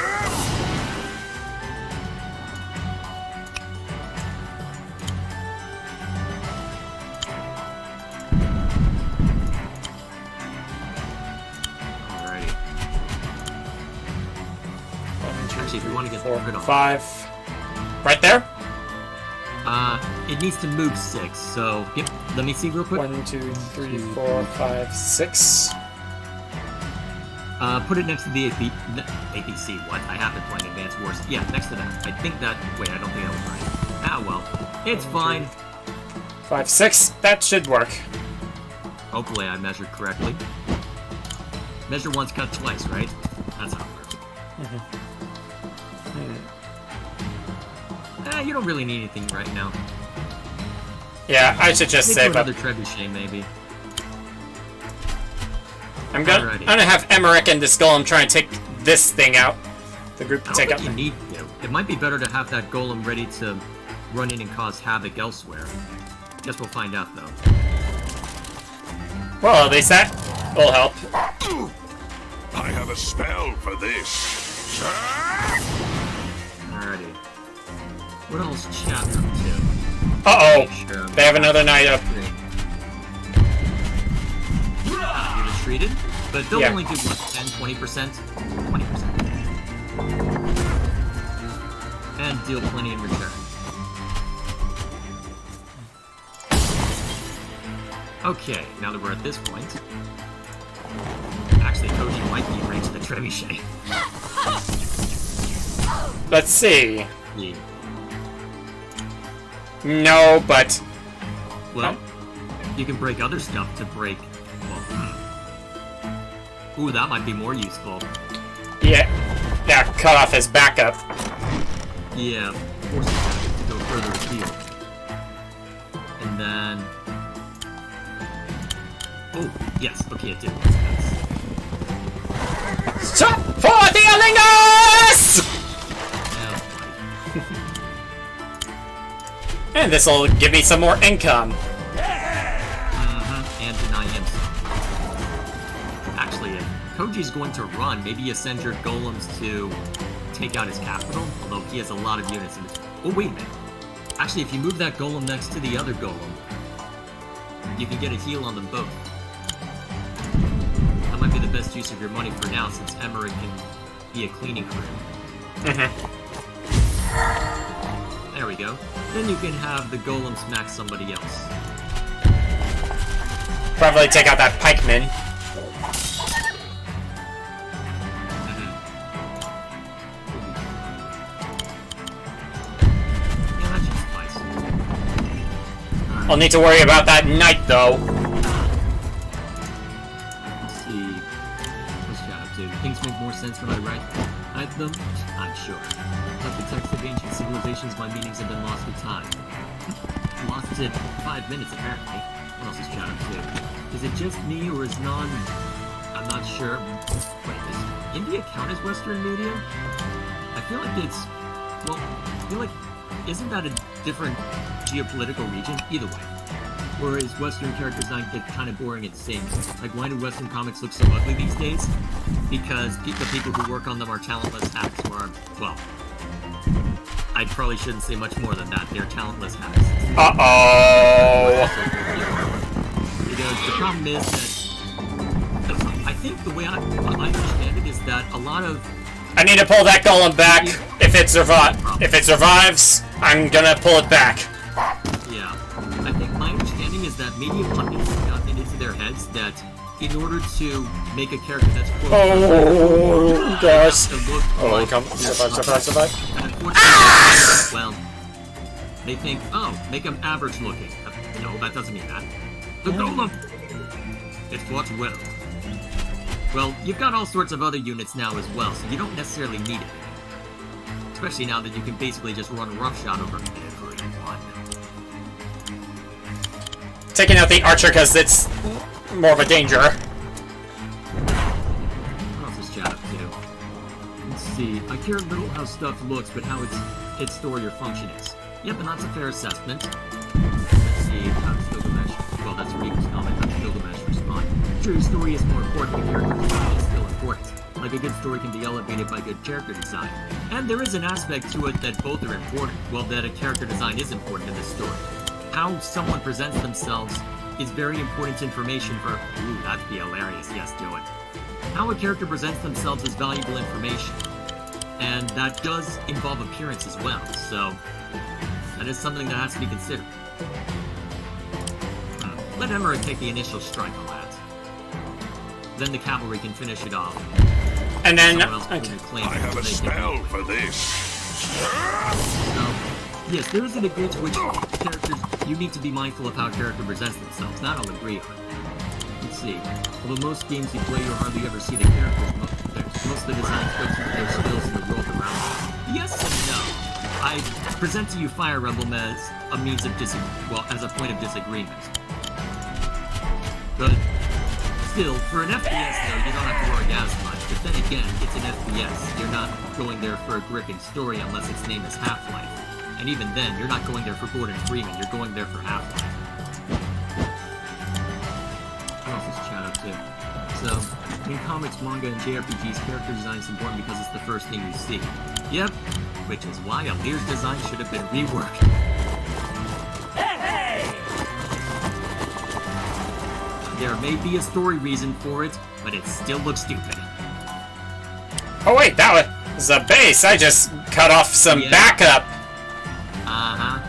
Alrighty. Actually, if you want to get 4, rid of 5. Right there? it needs to move 6, so, yep, let me see real quick. 1, 2, 3, 4, 5, 6. Put it next to the APC, what? I have been playing Advanced Wars. Yeah, next to that. I think that, wait, I don't think that was right. Ah, well, it's fine. 5, 6, that should work. Hopefully I measured correctly. Measure once, cut twice, right? That's how it works. You don't really need anything right now. Yeah, I should just save up. Another trebuchet, maybe. I'm gonna have Emmerich and this golem try and take this thing out. The group to take out. You need to. It might be better to have that golem ready to run in and cause havoc elsewhere. Guess we'll find out, though. Well, at least that will help. I have a spell for this. Alrighty. What else chat up to? Uh-oh. Sure. They have another night up. You retreated? But they'll only do, what, 10, 20%? 20%. And deal plenty in return. Okay, now that we're at this point... Actually, Koji might be in range of the trebuchet. Let's see. Yeah. No, but... Well, you can break other stuff to break... Well, Ooh, that might be more useful. Yeah, cut off his backup. Yeah, force him to go further afield. And then... Oh, yes, okay, it did. Stop for the Alingus! And this'll give me some more income. And deny him some. Actually, if Koji's going to run, maybe you send your golems to take out his capital, although he has a lot of units in his... Oh, wait a minute. Actually, if you move that golem next to the other golem, you can get a heal on them both. That might be the best use of your money for now, since Emmerich can be a cleaning crew. There we go. Then you can have the golem smack somebody else. Probably take out that pikeman. Yeah, that should suffice. I'll need to worry about that knight, though. Let's see. What's chat up to? Things make more sense when I write them? I'm sure. Like the text of ancient civilizations, my meanings have been lost with time. Lost in 5 minutes, apparently. What else is chat up to? Is it just me, or is I'm not sure. Wait, does India count as Western media? I feel like it's... Well, I feel like... Isn't that a different geopolitical region? Either way. Or is Western character design get kind of boring at the same time? Like, why do Western comics look so ugly these days? Because the people who work on them are talentless hacks, or, well... I probably shouldn't say much more than that. They're talentless hacks. Uh-oh! Because the problem is that... I think the way I understand it is that a lot of... I need to pull that golem back. If it survives, I'm gonna pull it back. Yeah. I think my understanding is that media pundits have gotten into their heads that in order to make a character that's quote Oh gosh. to look Oh, come survive. And unfortunately, well, they think, oh, make them average looking. No, that doesn't mean that. The golem! It fought well. Well, you've got all sorts of other units now as well, so you don't necessarily need it. Especially now that you can basically just run roughshod over everyone. Taking out the archer because it's more of a danger. What else is chat up to? Let's see. I care little how stuff looks, but how its story or function is. Yep, and that's a fair assessment. Let's see. How does Gilgamesh... Well, that's Reeves' comment. How does Gilgamesh respond? Sure, your story is more important, but character design is still important. Like, a good story can be elevated by good character design. And there is an aspect to it that both are important. Well, that a character design is important in this story. How someone presents themselves is very important information for... Ooh, that'd be hilarious. Yes, do it. How a character presents themselves is valuable information. And that does involve appearance as well, so... That is something that has to be considered. Let Emmerich take the initial strike on that. Then the cavalry can finish it off. And then... I have a spell for this. So, yes, there is a degree to which characters... You need to be mindful of how a character presents themselves. That I'll agree on. see. Although most games you play, you'll hardly ever see the characters. Most of the designs go through their skills in the world around them. Yes and no. I present to you Fire Emblem as a means of as a point of disagreement. But still, for an FPS though, you don't have to worry as much. But then again, it's an FPS. You're not going there for a gripping story unless its name is Half-Life. And even then, you're not going there for Gordon Freeman, you're going there for Half-Life. What else is chat up to? So, in comics, manga, and JRPGs, character design is important because it's the first thing you see. Yep, which is why Alir's design should have been reworked. There may be a story reason for it, but it still looks stupid. Oh wait, that was a base. I just cut off some backup. Uh-huh.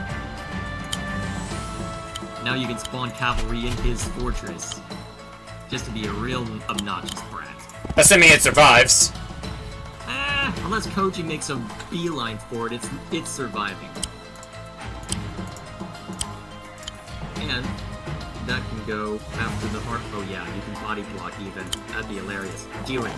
Now you can spawn cavalry in his fortress. Just to be a real obnoxious brat. Assuming it survives. Unless Koji makes a beeline for it, it's surviving. And that can go after the heart. Oh yeah, you can body block even. That'd be hilarious. Do it.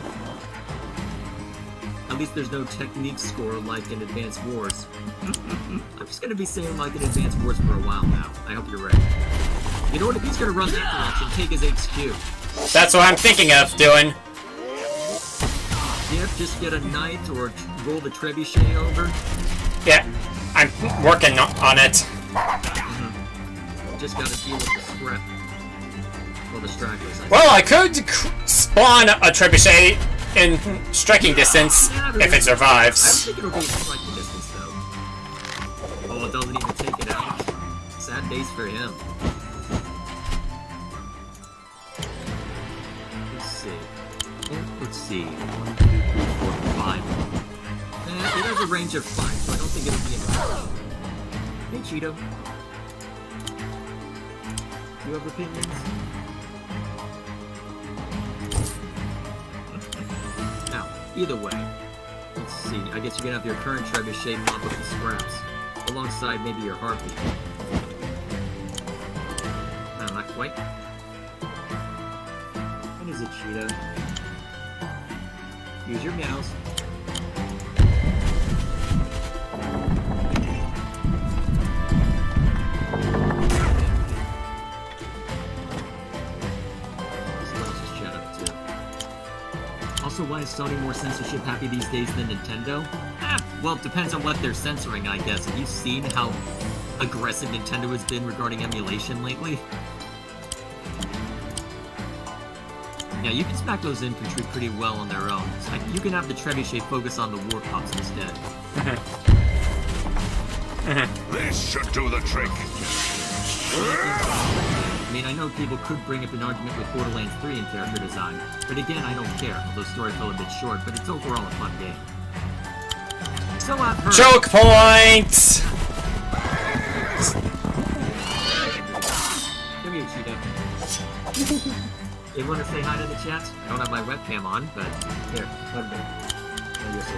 At least there's no technique score like in Advanced Wars. I'm just gonna be saying like in Advanced Wars for a while now. I hope you're right. You know what? If he's gonna run that direction, take his HQ. That's what I'm thinking of doing. Yep, just get a knight or roll the trebuchet over. Yeah, I'm working on it. Just gotta deal with the scrap. Well, the stragglers. Well, I could spawn a trebuchet in striking distance if it survives. I don't think it'll be in striking distance, though. Oh, it doesn't even take it out. Sad days for him. Let's see. 1, 2, 3, 4, 5. It has a range of 5, so I don't think it'll be in. Hey, Cheeto. You have opinions? Now, either way, let's see. I guess you're gonna have your current trebuchet mop up the scraps, alongside maybe your heartbeat. No, not quite. What is it, Cheeto? Use your mouse. Also, why is Sony more censorship happy these days than Nintendo? Well, it depends on what they're censoring, I guess. Have you seen how aggressive Nintendo has been regarding emulation lately? Yeah, you can smack those infantry pretty well on their own. Like, you can have the trebuchet focus on the war cops instead. This should do the trick. I mean, I know people could bring up an argument with Borderlands 3 in character design, but again, I don't care, although story fell a bit short, but it's overall a fun game. So I've heard... Choke point! Come here, Cheetah. You want to say hi to the chat? I don't have my webcam on, but here, let me. Oh, you're so...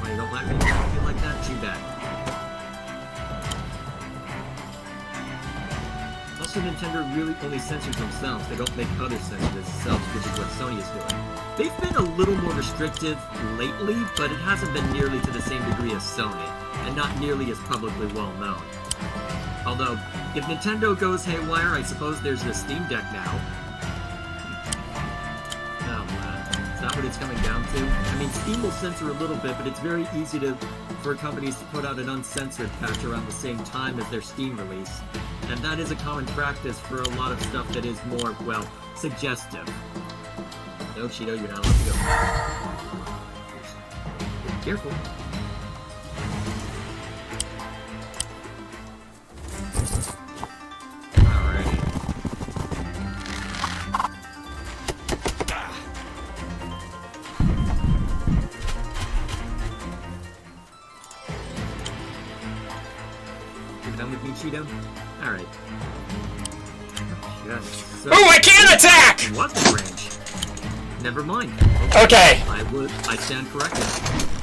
Why, you don't let me feel like that? Too bad. Also, Nintendo really only censors themselves. They don't make others censor themselves, which is what Sony is doing. They've been a little more restrictive lately, but it hasn't been nearly to the same degree as Sony, and not nearly as publicly well known. Although, if Nintendo goes haywire, I suppose there's the Steam Deck now. Oh man, is that what it's coming down to? I mean, Steam will censor a little bit, but it's very easy for companies to put out an uncensored patch around the same time as their Steam release. And that is a common practice for a lot of stuff that is more, well, suggestive. No, Cheeto, you're not allowed to go. Careful. Alrighty. You done with me, Cheeto? Alright. So, Ooh, I can't attack! what's the range? Never mind. Okay. I stand corrected.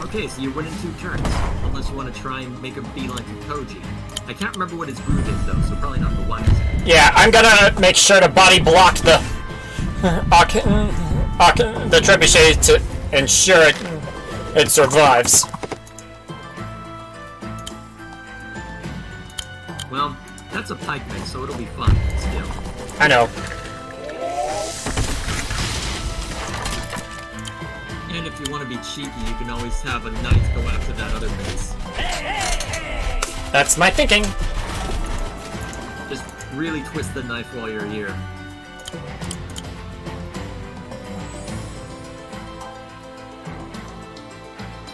Okay, so you win in 2 turns. Unless you want to try and make a beeline to Koji. I can't remember what his groove is, though, so probably not the wisest. Yeah, I'm gonna make sure to body block the trebuchet to ensure it survives. Well, that's a pikeman, so it'll be fine still. I know. And if you want to be cheeky, you can always have a knight go after that other base. That's my thinking. Just really twist the knife while you're here.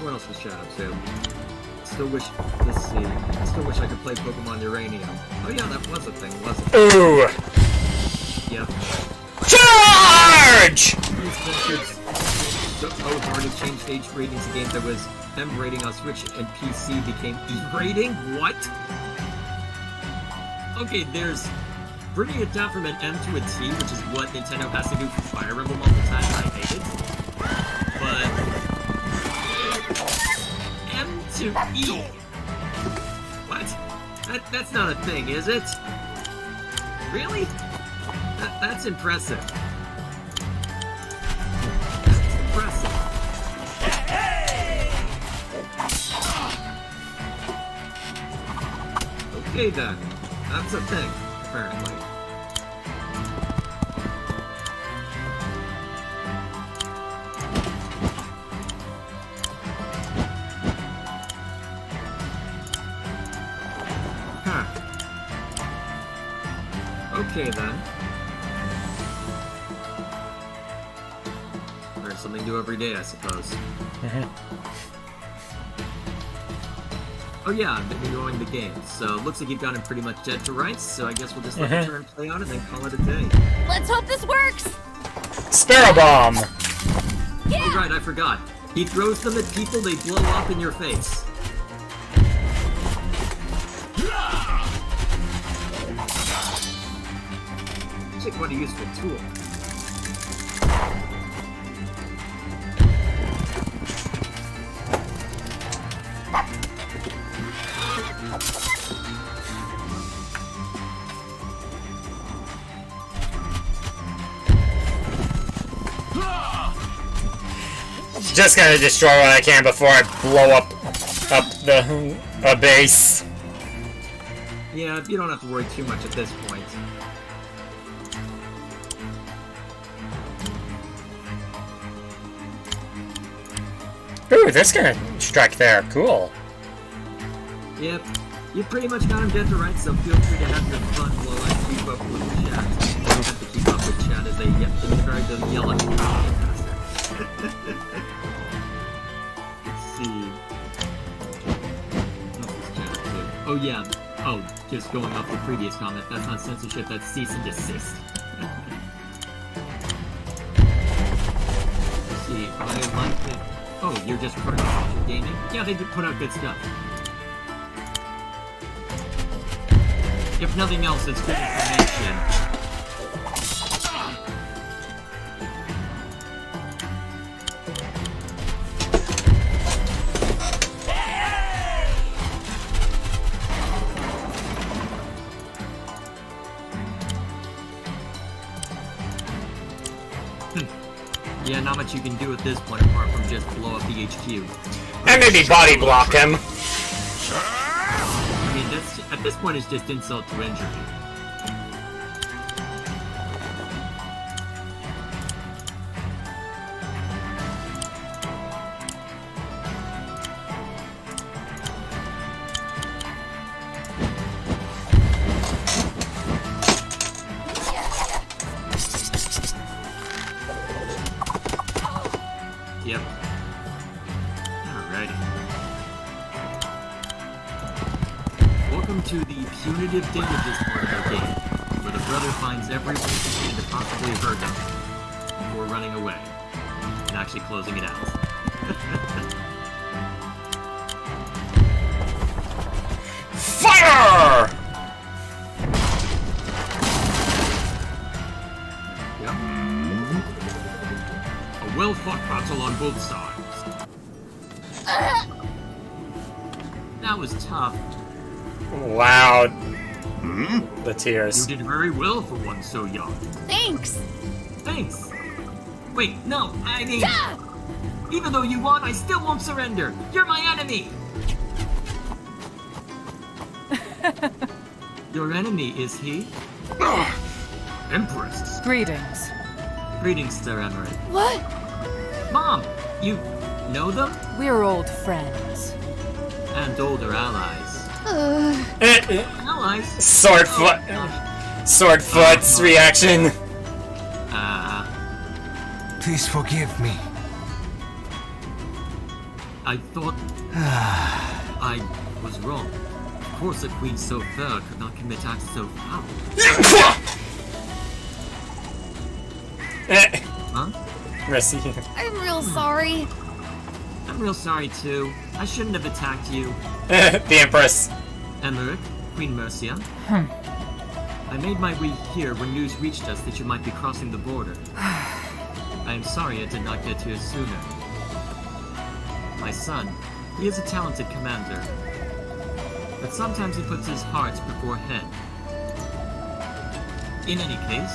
What else was chat up to? Still wish, let's see, still wish I could play Pokemon Uranium. Oh yeah, that was a thing, wasn't it? Ooh. Yep. Charge! These bastards so hard to change age ratings in games that was M rating on Switch and PC became E rating? What? Okay, there's bringing it down from an M to a T, which is what Nintendo has to do for Fire Emblem all the time, and I hate it. But M to E? What? That's not a thing, is it? Really? That's impressive. That's impressive. Okay then. That's a thing, apparently. Huh. Okay then. Learn something new every day, I suppose. Oh yeah, I've been enjoying the game, so looks like you've gotten pretty much dead to rights, so I guess we'll just let the turn play out and then call it a day. Let's hope this works! Sparrow Bomb! Yeah! Oh right, I forgot. He throws them at people, they blow up in your face. Check what a useful tool. Just gonna destroy what I can before I blow up the base. Yeah, you don't have to worry too much at this point. Ooh, that's gonna strike there. Cool. Yep, you pretty much got him dead to rights, so feel free to have your fun while I keep up with chat. You don't have to keep up with chat as they try to yell at me. Let's see. What else is chat up to? Oh yeah. Oh, just going off the previous comment. That's not censorship. That's cease and desist. Let's see. I like it. Oh, you're just part of Social Gaming? Yeah, they do put out good stuff. If nothing else, it's good information. Yeah, not much you can do at this point apart from just blow up the HQ. And maybe body block him. I mean, that's, at this point, it's just insult to injury. Yep. Alrighty. Welcome to the punitive damages part of the game, where the brother finds every way to possibly hurt him before running away and actually closing it out. Fire! Yep. well-fought battle on both sides. That was tough. Wow. The You tears. did very well for one so young. Thanks. Thanks. Wait, no, I mean... Ah! Even though you won, I still won't surrender. You're my enemy. Your enemy, is he? Empress. Greetings. Greetings, Sir Emery. What? Mom, you know them? We're old friends. And older allies. Allies? Swordfoot. Swordfoot's reaction. Please forgive me. I thought... I was wrong. Of course a queen so fair could not commit acts so foul. Huh? Mercy. I'm real sorry. I'm real sorry too. I shouldn't have attacked you. The Empress. Emmerich, Queen Mercia. I made my way here when news reached us that you might be crossing the border. I am sorry I did not get here sooner. My son, he is a talented commander. But sometimes he puts his heart before head. In any case,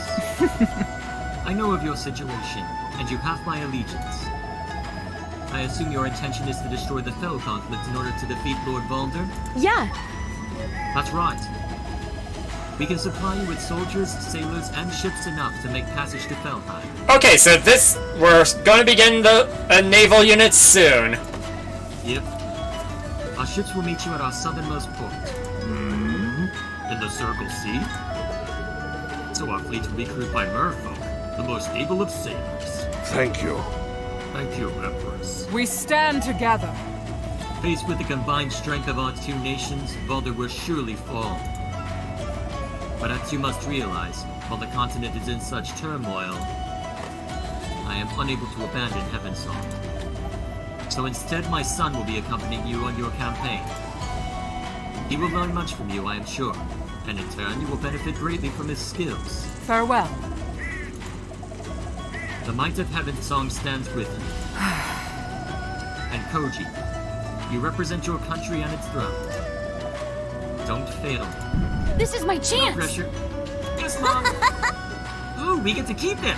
I know of your situation, and you have my allegiance. I assume your intention is to destroy the Fell Gauntlet in order to defeat Lord Balder? Yeah. That's right. We can supply you with soldiers, sailors, and ships enough to make passage to Felheim. Okay, so we're going to begin the naval units soon. Yep. Our ships will meet you at our southernmost port. In the Circle Sea. So our fleet will be crewed by merfolk, the most able of sailors. Thank you. Thank you, Empress. We stand together. Faced with the combined strength of our two nations, Balder will surely fall. But as you must realize, while the continent is in such turmoil, I am unable to abandon Heavensong. So instead, my son will be accompanying you on your campaign. He will learn much from you, I am sure, and in turn, you will benefit greatly from his skills. Farewell. The might of Heavensong stands with you. And Koji, you represent your country and its throne. Don't fail me. This is my No chance. pressure. Yes, Mom! Ooh, we get to keep it!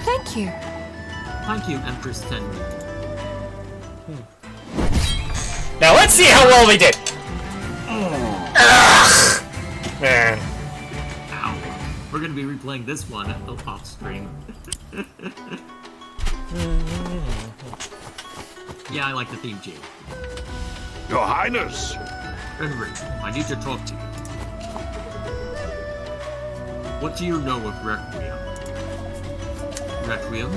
Thank you. Thank you, Empress Tenri. Now let's see how well we did. Ugh. Man. Ow. We're gonna be replaying this one off stream. Yeah, I like the theme, G. Your Highness. Henry, I need to talk to you. What do you know of Requiem? Requiem?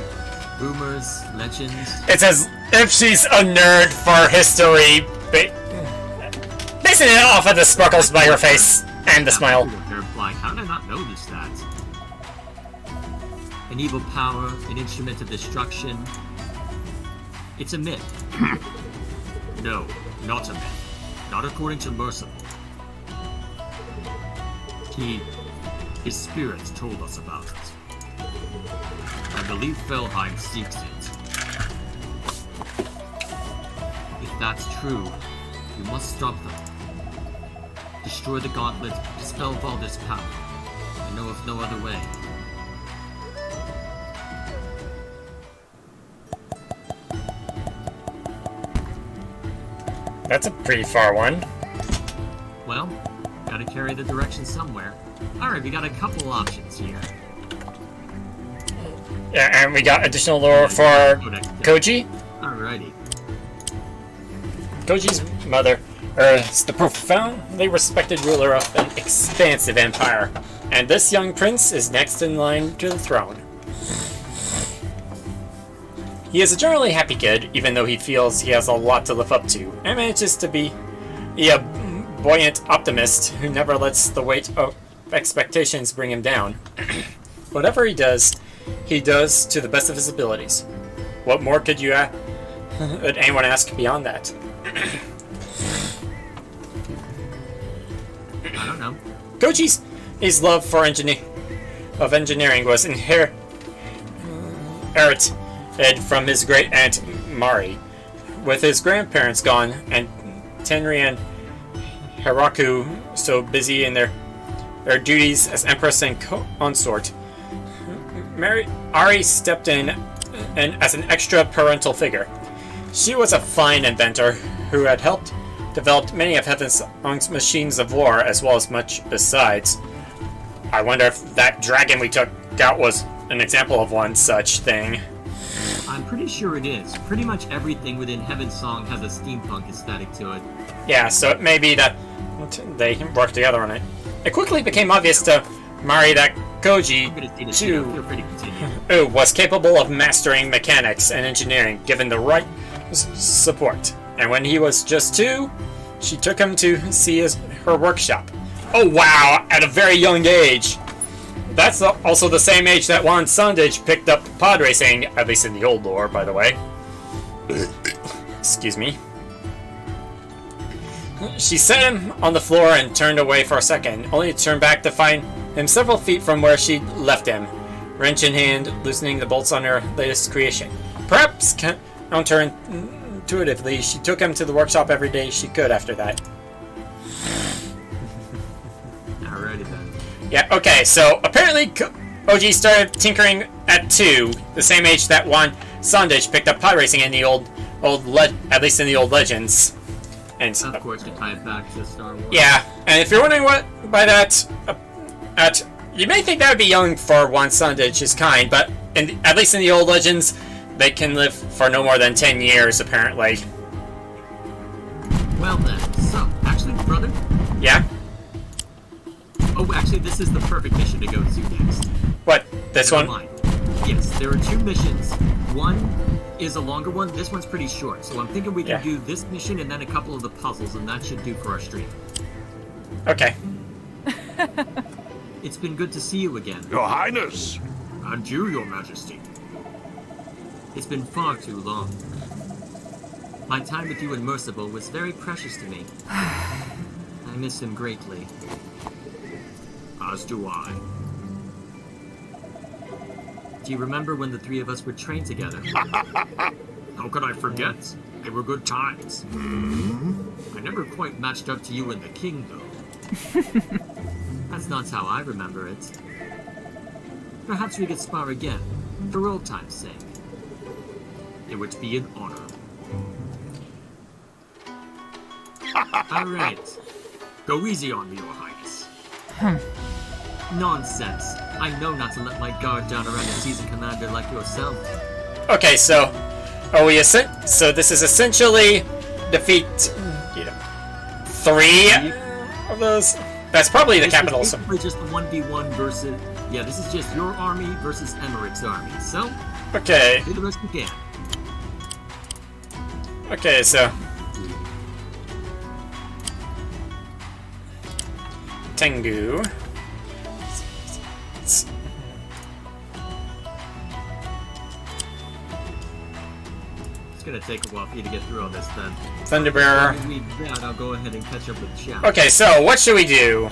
Rumors, legends? It's as if she's a nerd for history, basing it off of the sparkles by her face and the smile. Like, how did I not notice that? An evil power, an instrument of destruction. It's a myth. No, not a myth. Not according to Mercer. His spirit told us about it. I believe Felheim seeks it. If that's true, you must stop them. Destroy the gauntlet, dispel Balder's power. I know of no other way. That's a pretty far one. Well, gotta carry the direction somewhere. Alright, we got a couple options here. Yeah, and we got additional lore for Koji. Alrighty. Koji's mother is the profoundly respected ruler of an expansive empire, and this young prince is next in line to the throne. He is a generally happy kid, even though he feels he has a lot to live up to, and manages to be a buoyant optimist who never lets the weight of expectations bring him down. Whatever he does to the best of his abilities. What more could anyone ask beyond that? I don't know. Koji's love for engineering was inherent from his great aunt Mari. With his grandparents gone and Tenri and Hiraku so busy in their duties as empress and consort, Ari stepped in and as an extra parental figure. She was a fine inventor who had helped develop many of Heaven's machines of war as well as much besides. I wonder if that dragon we took out was an example of one such thing. I'm pretty sure it is. Pretty much everything within Heaven's Song has a steampunk aesthetic to it. Yeah, so it may be that they worked together on it. It quickly became obvious to Mari that Koji, Feel free to continue. was capable of mastering mechanics and engineering given the right support. And when he was just 2, she took him to see her workshop. Oh wow, at a very young age! That's also the same age that Juan Sundage picked up pod racing, at least in the old lore, by the way. Excuse me. She set him on the floor and turned away for a second, only to turn back to find him several feet from where she left him, wrench in hand, loosening the bolts on her latest creation. Perhaps counterintuitively, she took him to the workshop every day she could after that. Alrighty then. Yeah, okay, so apparently OG started tinkering at 2, the same age that Juan Sundage picked up pod racing in the at least in the old legends. And Of course, to tie it back to Star Wars. yeah, and if you're wondering what by that, you may think that would be young for Juan Sundage's kind, but at least in the old legends, they can live for no more than 10 years, apparently. Well then, so, actually, brother, Yeah? oh, actually, this is the perfect mission to go to next. What, this Never one? mind. Yes, there are 2 missions. One is a longer one. This one's pretty short, so I'm thinking we can do this mission and then a couple of the puzzles, and that should do for our stream. Okay. It's been good to see you again. Your Highness! And you, Your Majesty. It's been far too long. My time with you and Merciful was very precious to me. I miss him greatly. As do I. Do you remember when the 3 of us were trained together? How could I forget? They were good times. I never quite matched up to you and the king, though. That's not how I remember it. Perhaps we could spar again, for old time's sake. It would be an honor. Alright. Go easy on me, Your Highness. Nonsense. I know not to let my guard down around a seasoned commander like yourself. Okay, so so this is essentially defeat 3 of those. That's probably the capital. This is basically just the 1v1 versus... Yeah, this is just your army versus Emmerich's army. So, Okay. do the best you can. Okay, so Tengu. It's gonna take a while for you to get through all this then. Thunderbearer. While we do that, I'll go ahead and catch up with chat. Okay, so what should we do?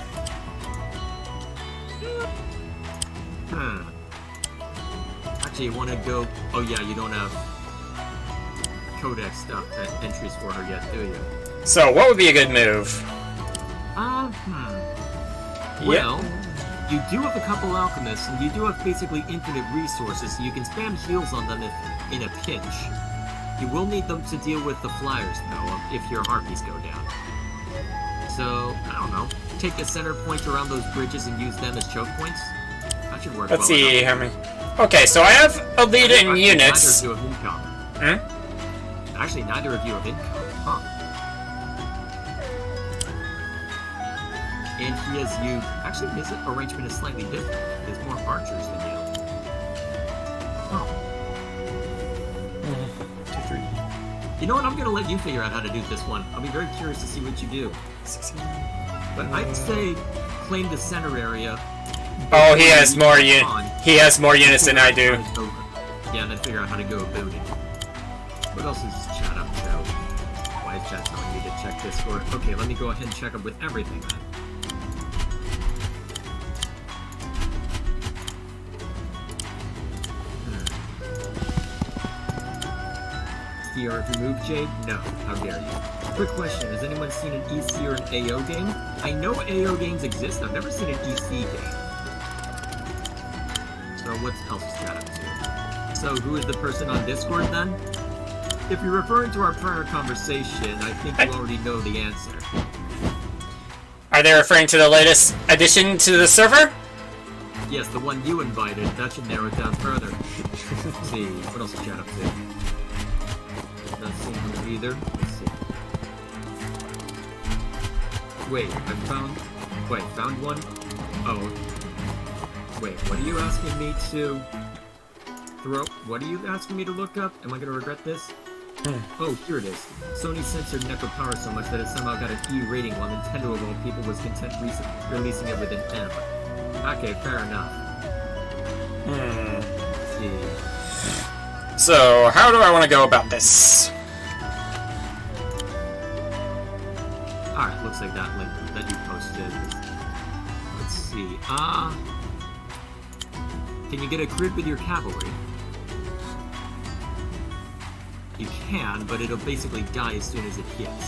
Actually, you wanna go... Oh yeah, you don't have codex stuff, entries for her yet, do you? So what would be a good move? Well, you do have a couple alchemists, and you do have basically infinite resources, so you can spam heals on them if in a pinch. You will need them to deal with the flyers, though, if your harpies go down. So, I don't know, take a center point around those bridges and use them as choke points? That should work. Let's well see enough. how many. Okay, so I have a lead in Actually, units. Neither of you have income. Actually, neither of you have income, huh? And he has you... Actually, his arrangement is slightly different. He has more archers than you. Oh. You know what? I'm gonna let you figure out how to do this one. I'll be very curious to see what you do. But I'd say claim the center area. Oh, he has more units than I do. Yeah, and then figure out how to go about it. What else is chat up about? Why is chat telling me to check Discord? Okay, let me go ahead and check up with everything then. EC are removed, Jade? No. How dare you? Quick question, has anyone seen an EC or an AO game? I know AO games exist, I've never seen an EC game. So what else is that up to? So who is the person on Discord then? If you're referring to our prior conversation, I think you already know the answer. Are they referring to the latest addition to the server? It the one you invited. That should narrow it down further. Let's see, what else is chat up to? Not seeing him either. Let's see. Wait, found one? Oh. Wait, what are you asking me to throw? What are you asking me to look up? Am I gonna regret this? Oh, here it is. Sony censored Neko Power so much that it somehow got an E rating while Nintendo of all people was content releasing it with an M. Okay, fair enough. Let's see. So, how do I want to go about this? Alright, looks like that link that you posted. Let's see. Can you get a crit with your cavalry? You can, but it'll basically die as soon as it hits.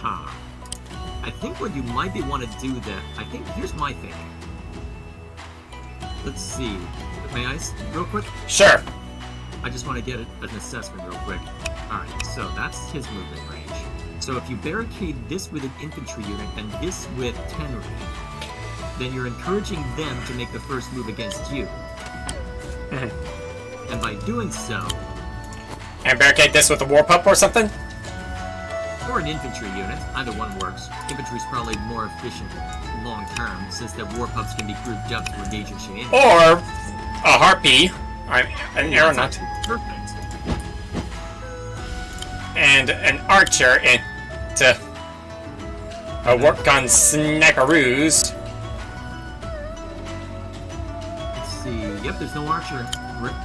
I think what you might be want to do that. Here's my thing. Let's see. May I, real quick? Sure. I just want to get an assessment real quick. Alright, so that's his movement range. So if you barricade this with an infantry unit and this with Tenri, then you're encouraging them to make the first move against you. And by doing so... And barricade this with a war pup or something? Or an infantry unit. Either one works. Infantry's probably more efficient long term, since the war pups can be grouped up to engage in shenanigans. Or a harpy, an aeronaut, perfect. And an archer into work on snackaroos. Let's see. Yep, there's no archer.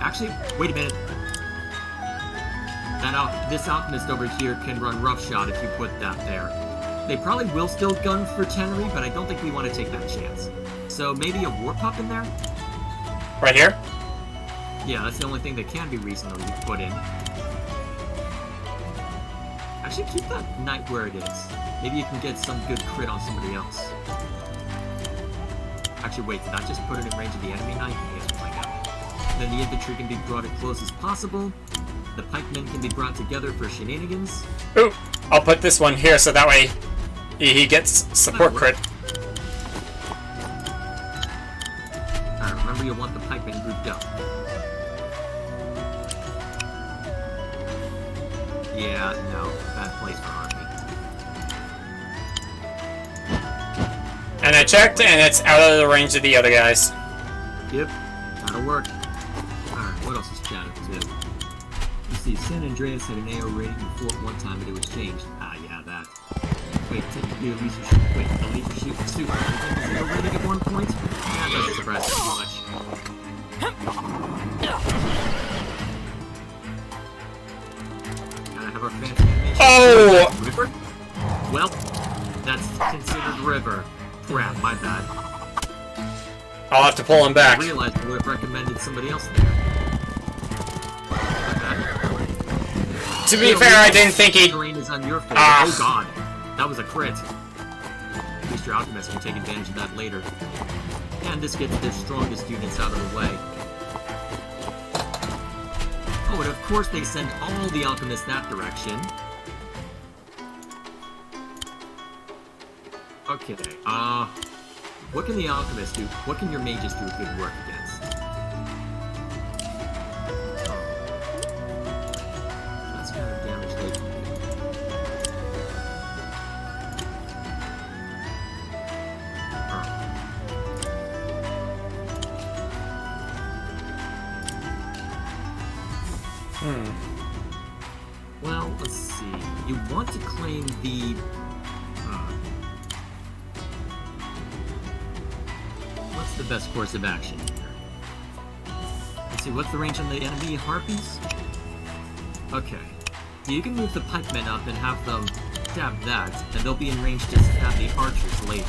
Actually, wait a minute. This alchemist over here can run roughshod if you put that there. They probably will still gun for Tenri, but I don't think we want to take that chance. So maybe a war pup in there? Right here? Yeah, that's the only thing that can be reasonably put in. Actually, keep that knight where it is. Maybe you can get some good crit on somebody else. Actually, wait, did I just put it in range of the enemy knight? I guess we'll find out. Then the infantry can be brought as close as possible. The pikemen can be brought together for shenanigans. Ooh, I'll put this one here so that way he gets support crit. Remember, you'll want the pikemen grouped up. Yeah, no, bad place for army. And I checked, and it's out of the range of the other guys. Yep, that'll work. Alright, what else is chatted to? You see, San Andreas had an AO rating before at one time, but it was changed. Yeah, that. Wait, typically the leader shoot super. I think it's AO rating at one point? That doesn't surprise me too much. Gotta have our fancy animation. Oh! River? Well, that's considered river. Crap, my bad. I'll have to pull him back. I realized I would have recommended somebody else there. To be fair, I didn't think he'd... Terrain is on your favor. Oh god, that was a crit. At least your alchemist can take advantage of that later. And this gets their strongest units out of the way. Oh, and of course they send all the alchemists that direction. Okay, what can the alchemists do? What can your mages do good work against? That's kind of damage they can do. Well, let's see. You want to claim the... What's the best course of action here? Let's see, what's the range on the enemy harpies? Okay. You can move the pikemen up and have them stab that, and they'll be in range to stab the archers later.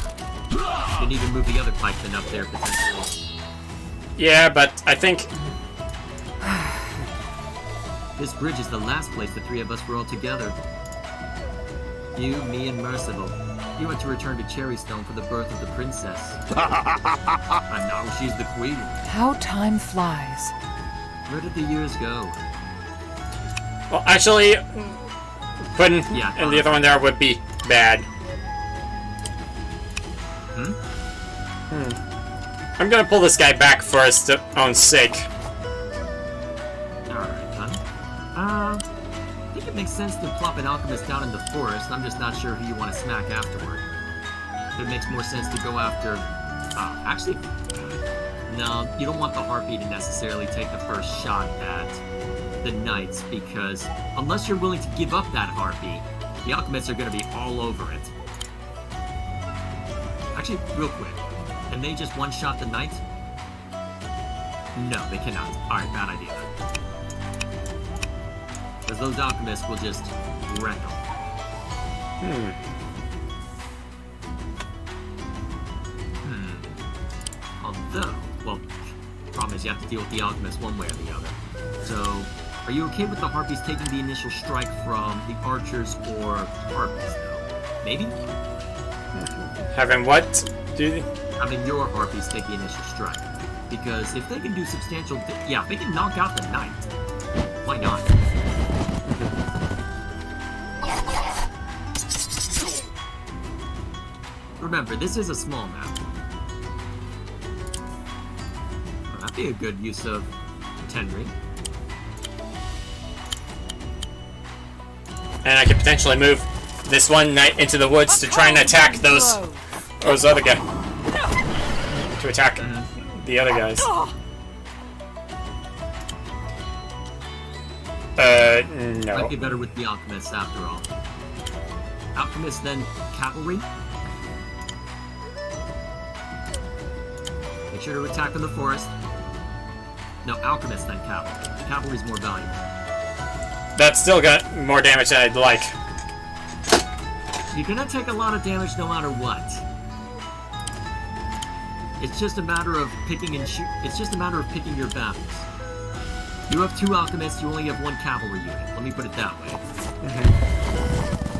You can even move the other pikemen up there potentially. Yeah, but I think... This bridge is the last place the three of us were all together. You, me, and Merciful. You went to return to Cherrystone for the birth of the princess. And now she's the queen. How time flies. Where did the years go? Well, actually, putting in the other one there would be bad. I'm gonna pull this guy back for his own sake. Alright, hun. I think it makes sense to plop an alchemist down in the forest. I'm just not sure who you want to smack afterward. It makes more sense to go after... actually... no, you don't want the Harpy to necessarily take the first shot at the Knights, because unless you're willing to give up that Harpy, the alchemists are going to be all over it. Actually, real quick, can they just one-shot the Knight? No, they cannot. Alright, bad idea then. Because those alchemists will just wreck them. Although, well, problem is you have to deal with the alchemists one way or the other. So, are you okay with the Harpies taking the initial strike from the archers or Harpies, though? Maybe? Having what? I mean, your Harpies take the initial strike. Because if they can do substantial... if they can knock out the Knight, why not? Remember, this is a small map. Well, that'd be a good use of Tenri. And I could potentially move this one Knight into the woods to try and attack those other guys. To attack the other guys. No. Might be better with the alchemists after all. Alchemists, then cavalry. Make sure to attack in the forest. No, alchemists, then cavalry. Cavalry's more valuable. That's still got more damage than I'd like. You're gonna take a lot of damage no matter what. It's just a matter of picking and shoot. It's just a matter of picking your battles. You have 2 alchemists, you only have 1 cavalry unit. Let me put it that way.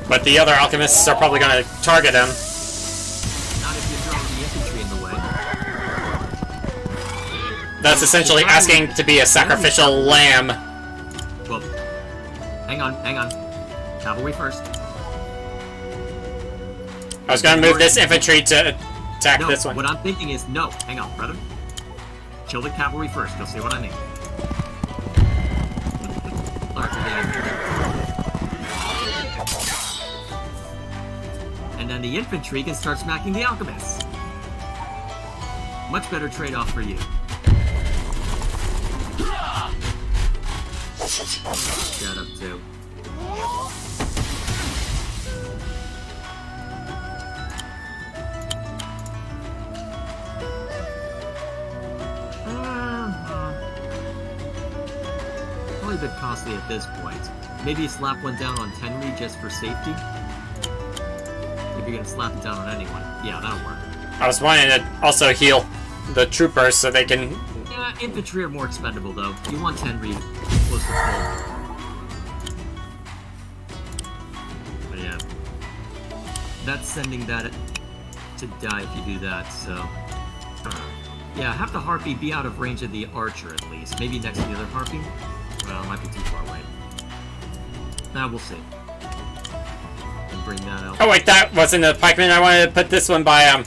But the other alchemists are probably gonna target him. Not if you're throwing the infantry in the way. That's essentially asking to be a sacrificial lamb. Well, hang on. Cavalry first. I was gonna move this infantry to attack No, this one. what I'm thinking is, no. Hang on, brother. Kill the cavalry first. You'll see what I mean. And then the infantry can start smacking the alchemists. Much better trade-off for you. Shut up, too. Probably a bit costly at this point. Maybe slap one down on Tenri just for safety? If you're gonna slap it down on anyone. Yeah, that'll work. I was wanting to also heal the troopers so they can... Yeah, infantry are more expendable though. You want Tenri close to full. But yeah. That's sending that to die if you do that, so... Yeah, have the Harpy be out of range of the archer at least. Maybe next to the other Harpy? Well, it might be too far away. Now we'll see. And bring that out. Oh wait, that wasn't a pikeman. I wanted to put this one by,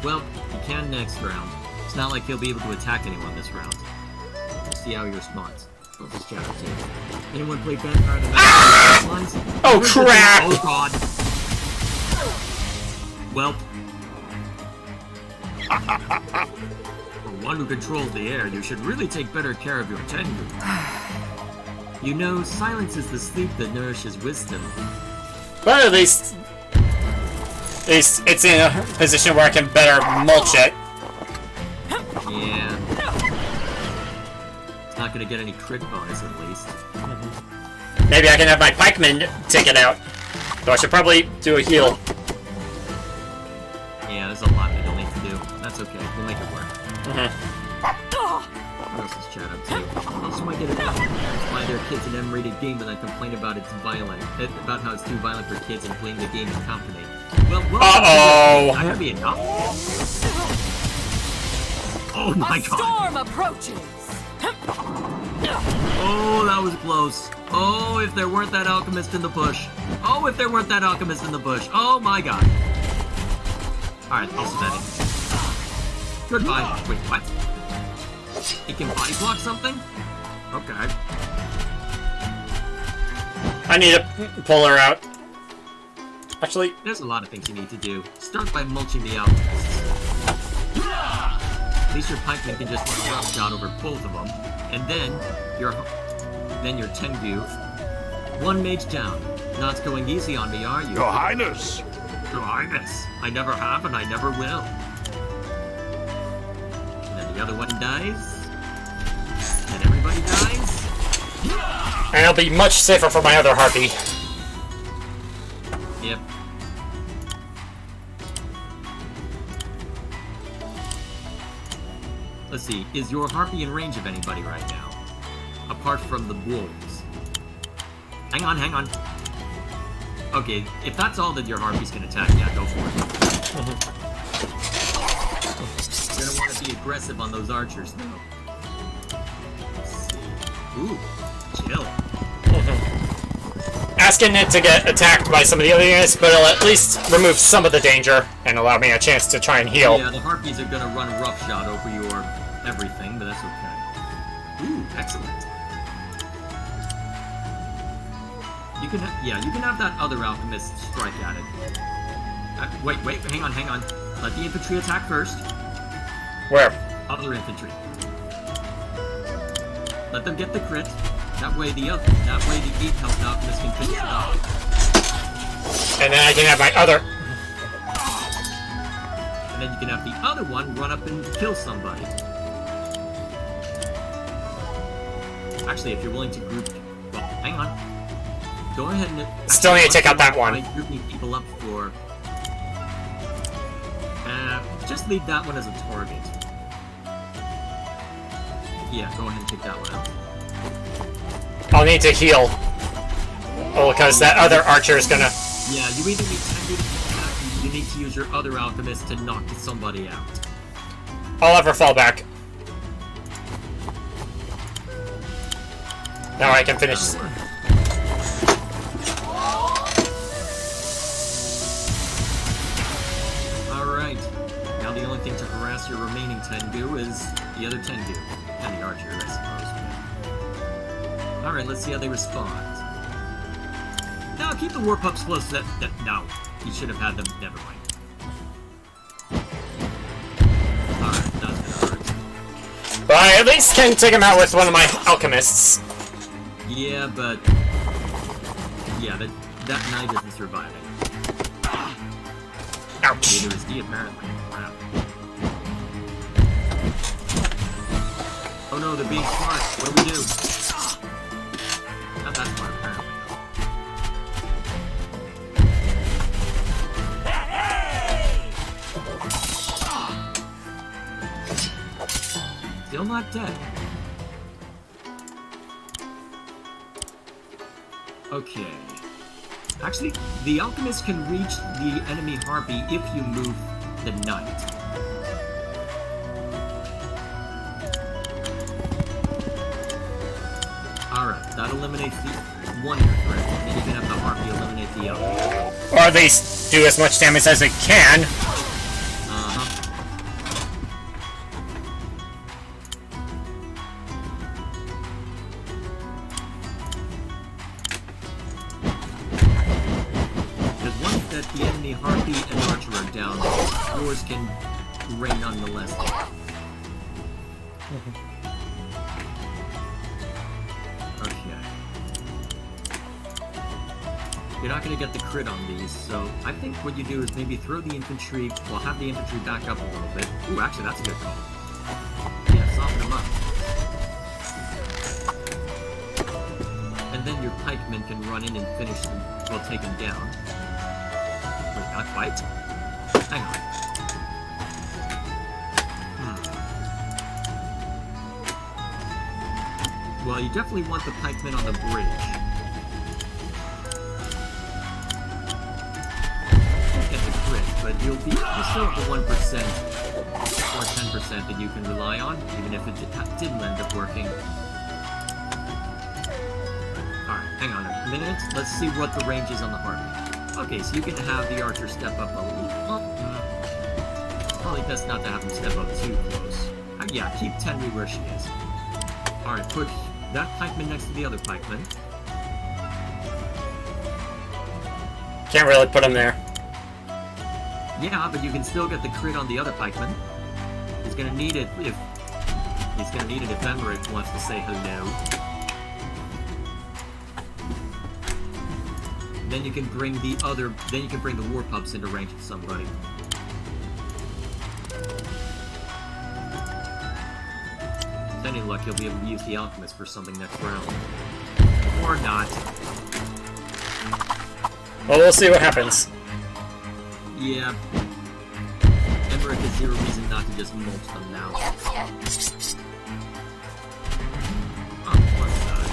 Well, you can next round. It's not like he'll be able to attack anyone this round. We'll see how he responds. I'll just check it too. Anyone play Vampire the Lines? Oh crap! Oh god. Well. For one who controls the air, you should really take better care of your tenure. You know, silence is the sleep that nourishes wisdom. But at least it's in a position where I can better mulch it. Yeah. It's not gonna get any crit bonus at least. Maybe I can have my pikeman take it out. Though I should probably do a heal. Yeah, there's a lot that you'll need to do. That's okay. We'll make it work. What else is chat up to? Also might get it done. That's why their kids an M-rated game and then complain about about how it's too violent for kids and blame the gaming company. Well, Uh-oh. I have enough. Oh my god. Storm approaches. Oh, that was close. Oh, if there weren't that alchemist in the bush. Oh, if there weren't that alchemist in the bush. Oh my god. Alright, I'll set that in. Goodbye. Wait, what? It can body block something? Okay. I need to pull her out. Actually, There's a lot of things you need to do. Start by mulching the alchemists. At least your pikeman can just run a rough shot over both of them. And then your Tengu. One mage down. Not going easy on me, are you? Your Highness! Your Highness. I never have and I never will. And then the other one dies. And everybody dies. and it'll be much safer for my other harpy. Yep. Let's see, is your harpy in range of anybody right now? Apart from the wolves. Hang on, hang on. Okay, if that's all that your harpies can attack, yeah, go for it. You're gonna want to be aggressive on those archers, though. Let's see. Ooh, chill. Asking it to get attacked by some of the other units, but it'll at least remove some of the danger and allow me a chance to try and heal. Yeah, the harpies are gonna run roughshod over your everything, but that's okay. Ooh, excellent. You can, you can have that other alchemist strike at it. Wait, hang on. Let the infantry attack first. Where? Other infantry. Let them get the crit. That way the 8 health alchemist can finish it off. And then I can have my other... And then you can have the other one run up and kill somebody. Actually, if you're willing to group... Well, hang on. Go ahead and... Still need to take out that one. Grouping people up for... just leave that one as a target. Yeah, go ahead and take that one out. I'll need to heal. Oh, because that other archer is gonna... Yeah, you either need Tengu to attack, or you need to use your other alchemist to knock somebody out. I'll ever fall back. Now I can finish. Alright. Now the only thing to harass your remaining Tengu is the other Tengu. And the archer, I suppose. Alright, let's see how they respond. Now keep the war pups close. No. You should have had them. Never mind. Alright, that's gonna hurt. But I at least can take him out with one of my alchemists. Yeah, but... Yeah, that knight isn't surviving. Ouch. Neither is he, apparently. Wow. Oh no, they're being smart. What do we do? Not that smart, apparently. Still not dead. Okay. Actually, the alchemist can reach the enemy harpy if you move the knight. Alright, that eliminates the one threat, and then you can have the harpy eliminate the other. Or at least do as much damage as it can. The enemy harpy and archer are down. Yours can reign nonetheless. Okay. You're not going to get the crit on these, so I think what you do is maybe throw the infantry, well, have the infantry back up a little bit. Ooh, actually, that's a good call. Yeah, soften them up. And then your pikemen can run in and finish them, well, take them down. Not quite. Hang on. Well, you definitely want the pikemen on the bridge. Get the crit, but you still have the 1% or 10% that you can rely on, even if it didn't end up working. Alright, hang on a minute. Let's see what the range is on the harpy. Okay, so you can have the archer step up a little. Probably best not to have him step up too close. Yeah, keep Tenri where she is. Alright, put that pikeman next to the other pikeman. Can't really put him there. Yeah, but you can still get the crit on the other pikeman. He's gonna need it if Emmerich wants to say hello. Then you can bring the war pups into range with somebody. With any luck, you'll be able to use the alchemist for something next round. Or not. Well, we'll see what happens. Yeah. Emmerich has zero reason not to just mulch them now. On the plus side.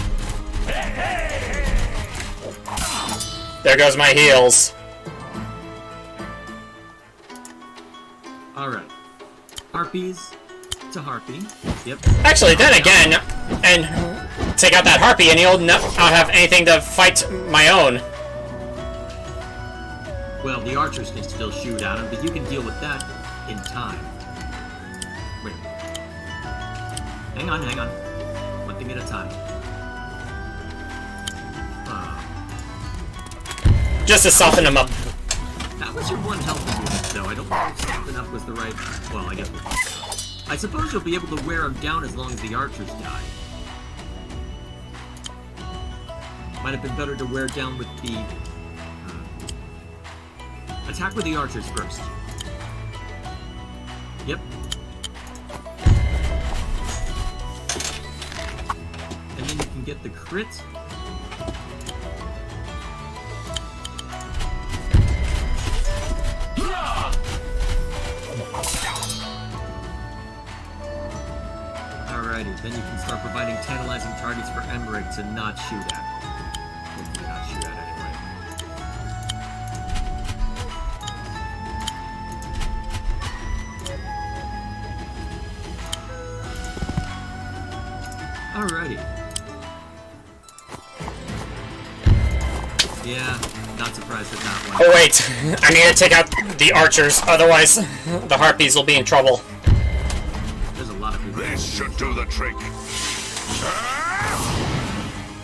There goes my heals. Alright. Harpies to harpy. Yep. Actually, then again, and take out that harpy and you'll not have anything to fight my own. Well, the archers can still shoot at him, but you can deal with that in time. Wait. Hang on. One thing at a time. Just to soften him up. That was your one health unit, though. I don't know if soften up was the right... Well, I guess... I suppose you'll be able to wear him down as long as the archers die. Might have been better to wear down with the... Attack with the archers first. Yep. And then you can get the crit. Alrighty, then you can start providing tantalizing targets for Emmerich to not shoot at. Hopefully not shoot at anyway. Alrighty. Yeah, not surprised at that one. Oh wait, I need to take out the archers, otherwise the harpies will be in trouble. There's a lot of people. This should do the trick.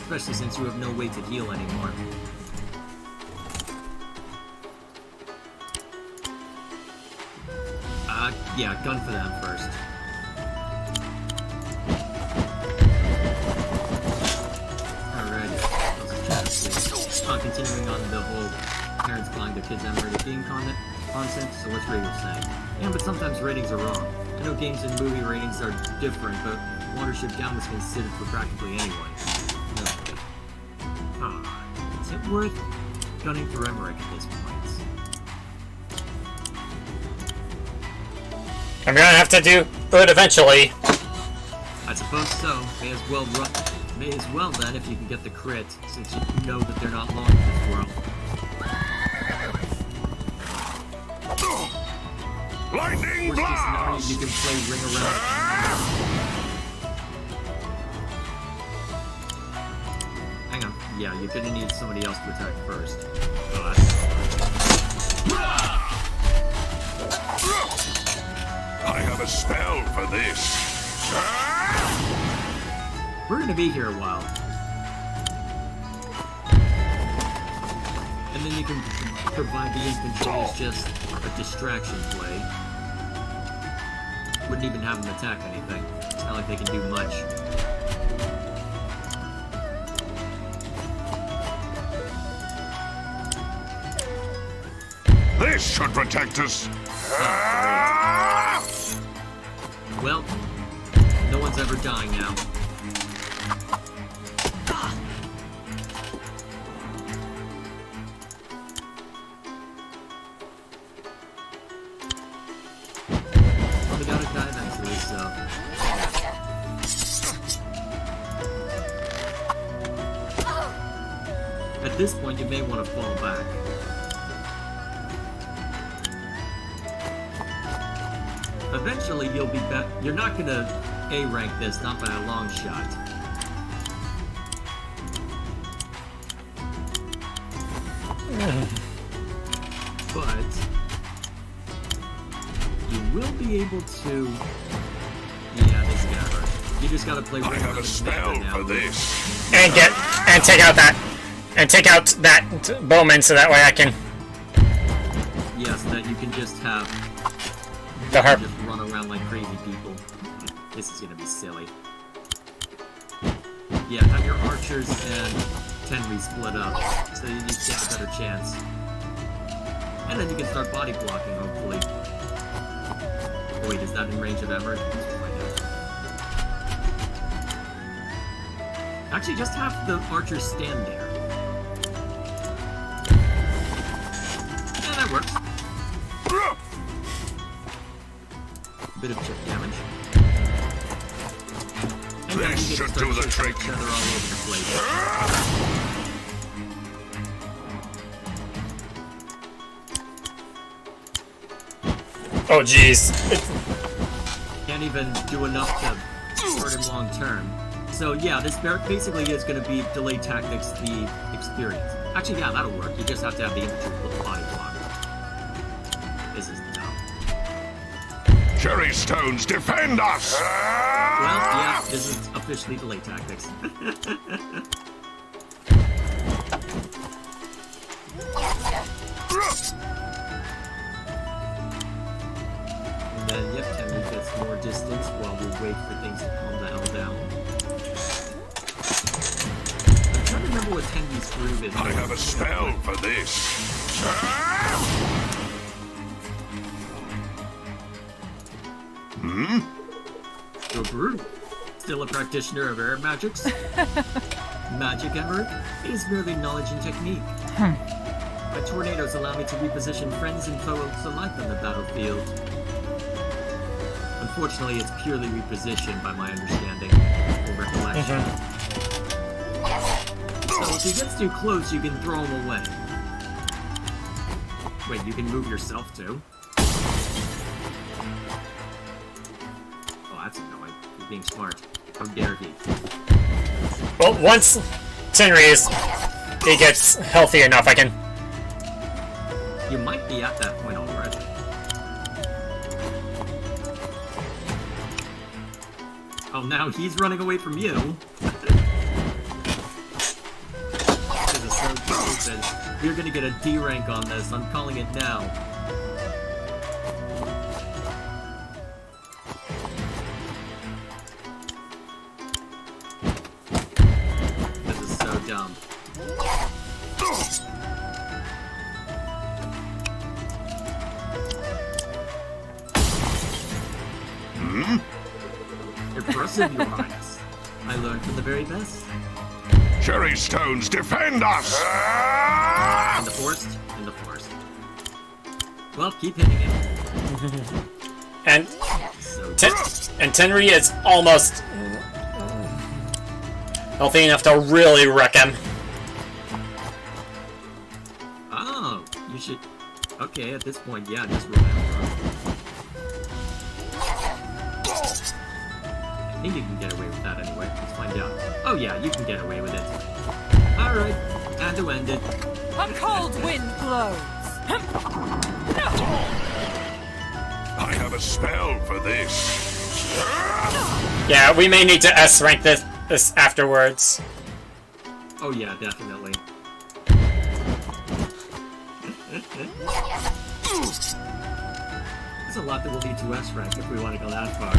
Especially since you have no way to heal anymore. Yeah, gun for them first. Alrighty. Continuing on the whole parents buying their kids unrated game content, so what's Ray was saying? Yeah, but sometimes ratings are wrong. I know games and movie ratings are different, but Watership Down was considered for practically anyone. No. Is it worth gunning for Emmerich at this point? I'm gonna have to do it eventually. I suppose so. May as well then if you can get the crit, since you know that they're not long in this world. Lightning Worst case scenario, blast! you can play ring around. Hang on. Yeah, you're gonna need somebody else to attack first. I have a spell for this. We're gonna be here a while. And then you can provide the infantry as just a distraction play. Wouldn't even have them attack anything. It's not like they can do much. This should protect us. Well, no one's ever dying now. Well, they gotta die eventually, so... At this point, you may want to fall back. Eventually, you'll be back. You're not gonna A-rank this, not by a long shot. But you will be able to. Yeah, this is gonna hurt. You just gotta play. I have a spell for this. And take out that bowman so that way I can. Yes, that you can just have. The harp. Just run around like crazy people. This is gonna be silly. Yeah, have your archers and Tenri split up, so you get a better chance. And then you can start body blocking, hopefully. Oh, wait, is that in range of Emmerich? Let's find out. Actually, just have the archers stand there. Yeah, that works. Bit of chip damage. And then This you should get do the trick. each other all over the place. Oh jeez. Can't even do enough to hurt him long term. So yeah, this basically is going to be delay tactics, the experience. Actually, yeah, that'll work. You just have to have the infantry body block. This is dumb. Cherry stones, defend us! Well, yeah, this is officially delay tactics. And then, yep, Tenri gets more distance while we wait for things to calm the hell down. I'm trying to remember what Tenri's groove is. I have a spell for this. Your groove. Still a practitioner of air magics? Magic, Emmerich? It is merely knowledge and technique. My tornadoes allow me to reposition friends and foes alike on the battlefield. Unfortunately, it's purely repositioned by my understanding or recollection. So if he gets too close, you can throw him away. Wait, you can move yourself too? Oh, that's annoying. He's being smart. How dare he? Well, once Tenri gets healthy enough, I can. You might be at that point already. Oh, now he's running away from you. This is so stupid. You're gonna get a D rank on this. I'm calling it now. This is so dumb. Impressive, Your Highness. I learned from the very best. Cherry stones, defend us! In the forest? In the forest. Well, keep hitting him. And So Tenri is almost healthy enough to really wreck him. Oh, you should... Okay, at this point, yeah, just run out. I think you can get away with that anyway. Let's find out. Oh yeah, you can get away with it. Alright, time to end it. A cold wind blows. I have a spell for this. Yeah, we may need to S rank this afterwards. Oh yeah, definitely. There's a lot that we'll need to S rank if we want to go that far.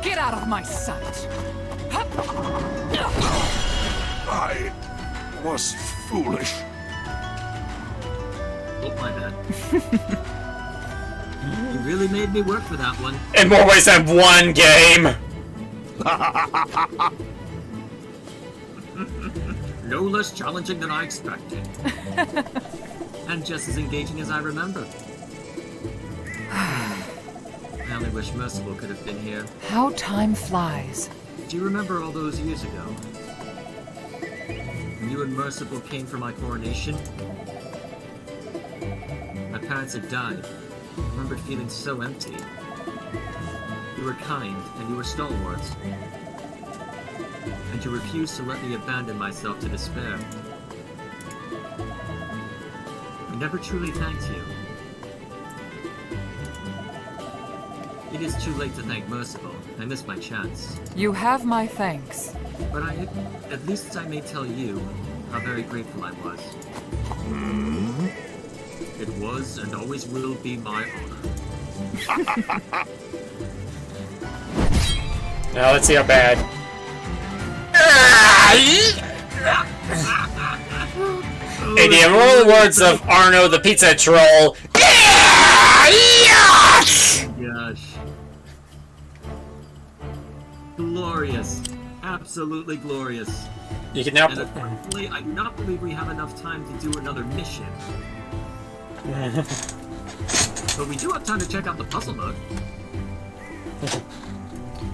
Get out of my sight. I was foolish. Oh, my bad. You really made me work for that one. In more ways than one game. No less challenging than I expected. And just as engaging as I remember. I only wish Merciful could have been here. How time flies. Do you remember all those years ago? When you and Merciful came for my coronation, my parents had died. I remembered feeling so empty. You were kind, and you were stalwarts. And you refused to let me abandon myself to despair. I never truly thanked you. It is too late to thank Merciful. I missed my chance. You have my thanks. But at least I may tell you how very grateful I was. It was and always will be my honor. Now let's see how bad. In the immortal words of Arno the Pizza Troll. Gosh. Glorious. Absolutely glorious. You can now. And unfortunately, I do not believe we have enough time to do another mission. But we do have time to check out the puzzle mode.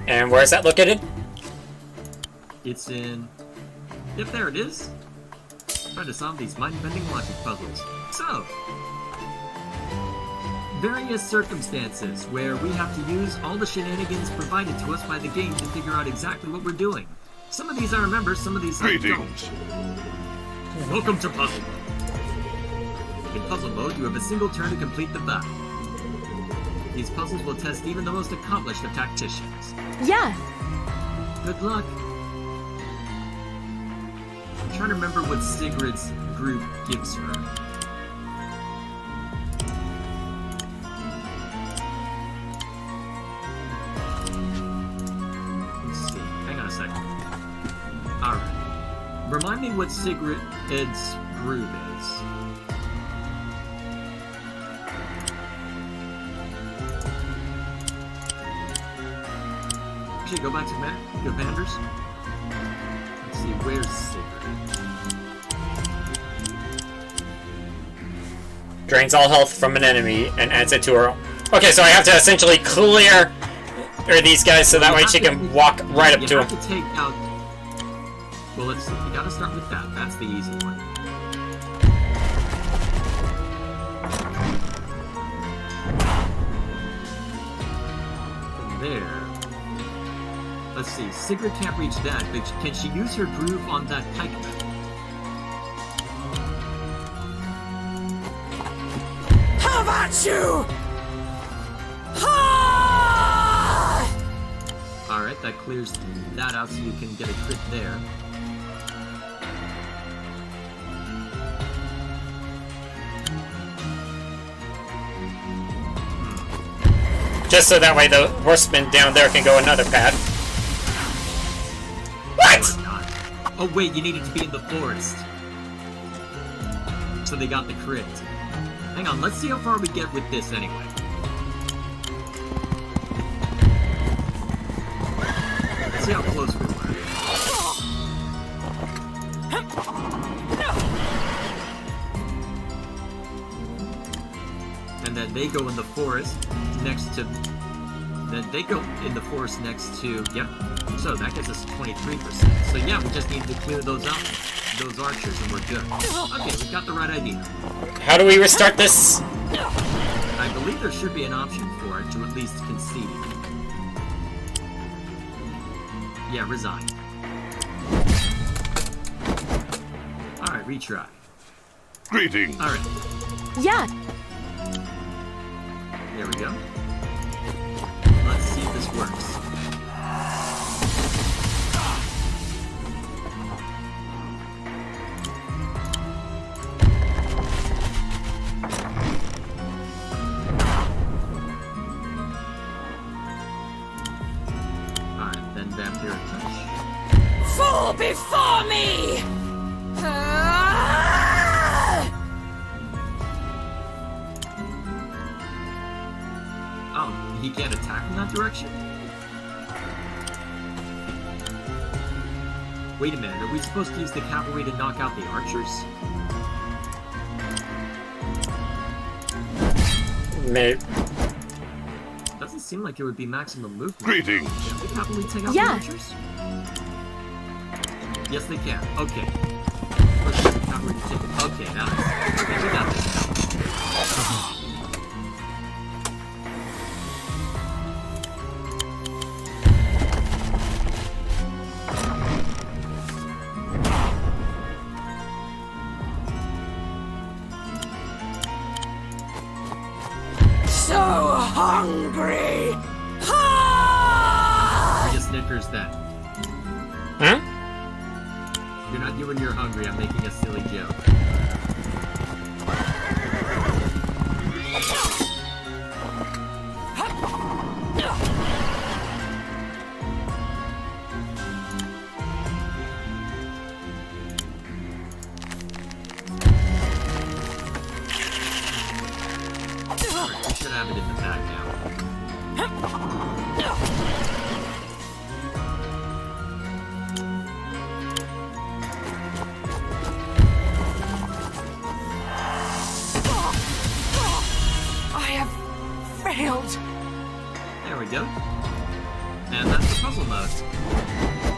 And where is that located? It's in... Yep, there it is. Try to solve these mind-bending logic puzzles. So... various circumstances where we have to use all the shenanigans provided to us by the game to figure out exactly what we're doing. Some of these I remember, some of these I don't. Welcome to Puzzle Mode. In Puzzle Mode, you have a single turn to complete the battle. These puzzles will test even the most accomplished of tacticians. Yeah. Good luck. I'm trying to remember what Sigrid's group gives her. Let's see. Hang on a second. Alright. Remind me what Sigrid's group is. Actually, go back to Commanders. Let's see, where's Sigrid? Drains all health from an enemy and adds it to her. Okay, so I have to essentially clear these guys so that way she can walk right up to You him. have to take out... Well, let's see. You gotta start with that. That's the easy one. From there... Let's see. Sigrid can't reach that, but can she use her groove on that pikeman? How about you? Alright, that clears that out so you can get a crit there. Just so that way the horseman down there can go another path. What? Or not. Oh wait, you needed to be in the forest. So they got the crit. Hang on, let's see how far we get with this anyway. Let's see how close we were. And then they go in the forest next to... Then they go in the forest next to... Yep. So that gets us 23%. So yeah, we just need to clear those out. Those archers and we're good. Okay, we've got the right idea. How do we restart this? I believe there should be an option for it to at least concede. Yeah, resign. Alright, retry. Greetings. Alright, Yeah. there we go. Let's see if this works. Alright, then vampire touch. Fall before me! Oh, he can't attack in that direction? Wait a minute, are we supposed to use the cavalry to knock out the archers? Maybe. Doesn't seem like it would be maximum movement. Greetings. Can the cavalry take out Yeah. the archers? Yes, they can. Okay. where you take it. Okay, now. Okay, we got this. So hungry! Where you Snickers then? Hmm? You're not doing you're hungry, I'm making a silly joke. We should have it in the bag now. I have failed. There we go. And that's the puzzle mode.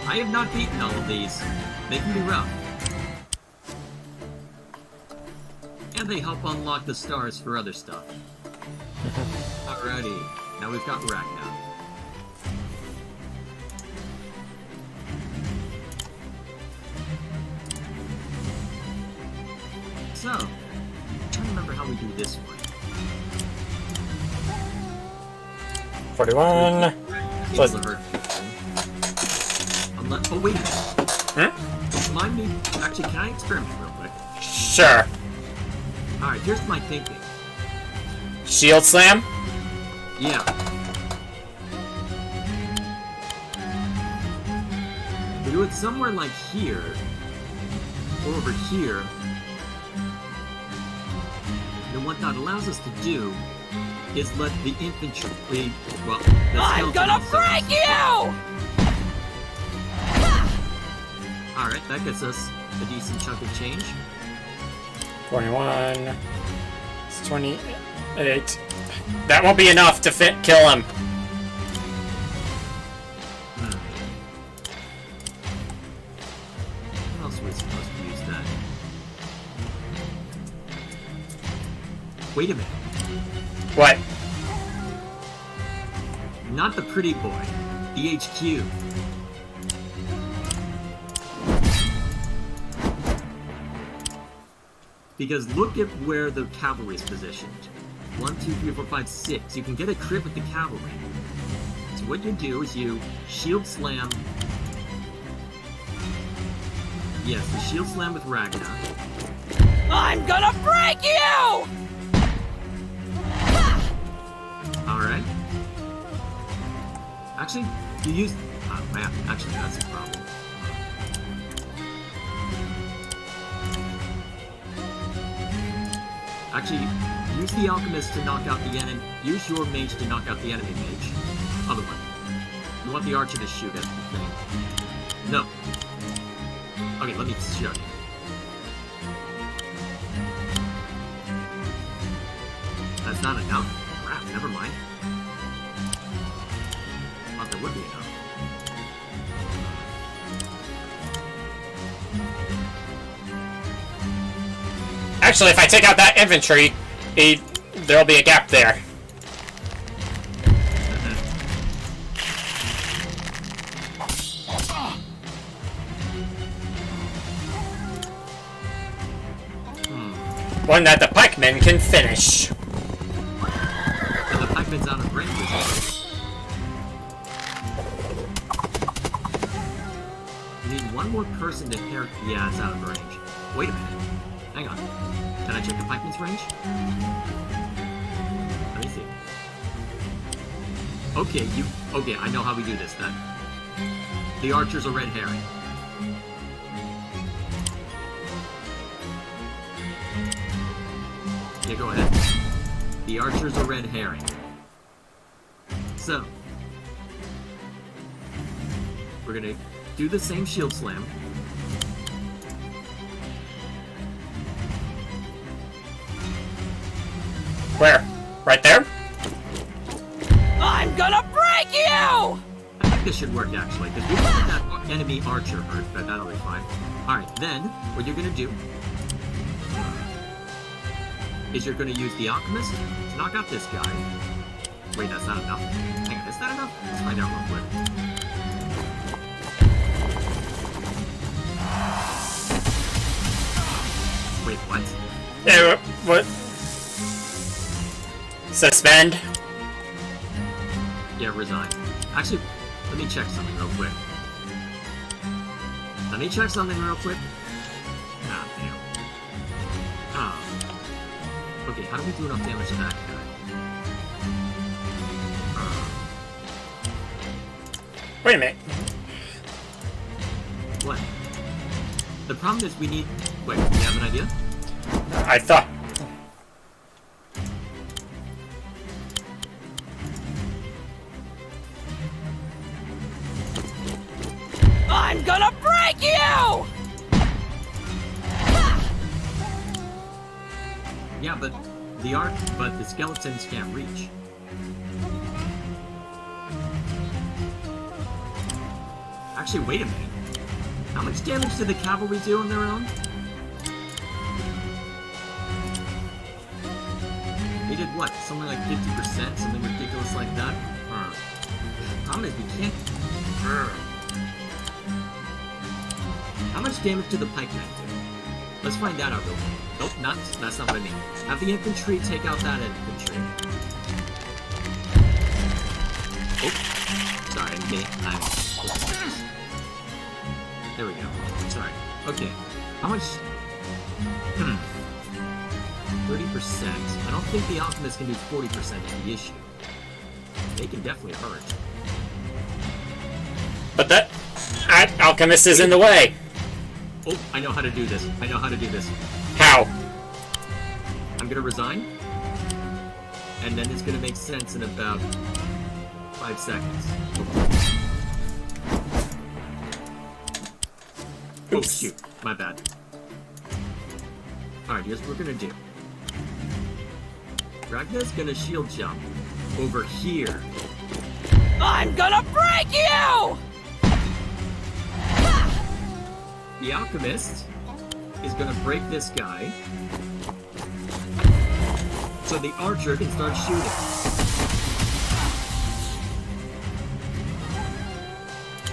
I have not beaten all of these. They can be rough. And they help unlock the stars for other stuff. Alrighty, now we've got Ragnar. So, I'm trying to remember how we do this one. 41. Plus- Oh, wait a minute. Hmm? Remind me. Actually, can I experiment real quick? Sure. Alright, here's my thinking. Shield slam? Yeah. We do it somewhere like here. Or over here. And what that allows us to do is let the infantry, well, the I'm gonna skeleton break you! Alright, that gets us a decent chunk of change. 21. It's 28. That won't be enough to kill him. How else are we supposed to use that? Wait a minute. What? Not the pretty boy. The HQ. Because look at where the cavalry is positioned. 1, 2, 3, 4, 5, 6. You can get a crit with the cavalry. So what you do is you shield slam. Yes, the shield slam with Ragnar. I'm gonna break you! Alright. Actually, you use... Oh man, actually that's a problem. Actually, use the alchemist to knock out the enemy. Use your mage to knock out the enemy mage. Other one. You want the archer to shoot at the thing. No. Okay, let me show you. That's not enough? Crap, never mind. Thought there would be enough. Actually, if I take out that infantry, there'll be a gap there. One that the pikemen can finish. So the pikeman's out of range, isn't it? You need one more person to hair. Yeah, it's out of range. Wait a minute. Hang on. Can I check the pikeman's range? Let me see. Okay, Okay, I know how we do this then. The archer's a red herring. Yeah, go ahead. The archer's a red herring. So, we're gonna do the same shield slam. Where? Right there? I'm gonna break you! I think this should work actually, because we don't get that enemy archer hurt, but that'll be fine. Alright, then, what you're gonna do is you're going to use the Alchemist to knock out this guy. Wait, that's not enough. Hang on, is that enough? Let's find out real quick. Wait, what? Yeah, what? Suspend? Yeah, resign. Actually, let me check something real quick. Ah, damn. Ah. Okay, how do we do enough damage to that guy? Wait a minute. What? The problem is we need... Wait, do you have an idea? I thought... I'm gonna break you! Yeah, but the skeletons can't reach. Actually, wait a minute. How much damage did the cavalry do on their own? They did what? Something like 50%? Something ridiculous like that? Problem is, we can't... How much damage did the pikemen do? Let's find that out real quick. Nope, that's not what I mean. Have the infantry take out that infantry. Oh, sorry, I'm there we go. Sorry. Okay. How much? 30%. I don't think the Alchemist can do 40% is the issue. They can definitely hurt. But that Alchemist is in the way. Oh, I know how to do this. How? I'm gonna resign. And then it's gonna make sense in about 5 seconds. Oh shoot, my bad. Alright, here's what we're gonna do. Ragna's gonna shield jump over here. I'm gonna break you! The Alchemist is gonna break this guy. So the archer can start shooting.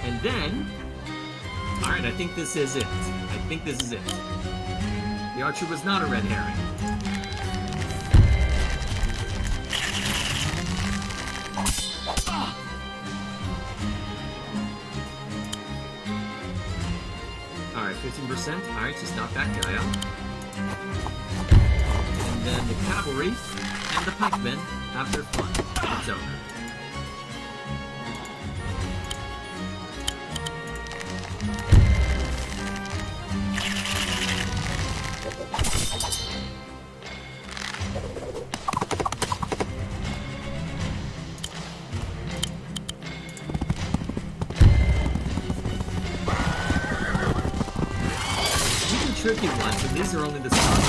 And then... Alright, I think this is it. The archer was not a red herring. Alright, 15%. Alright, just knock that guy out. And then the cavalry and the pikemen have their fun. It's over. Tricky ones, and these are only the start.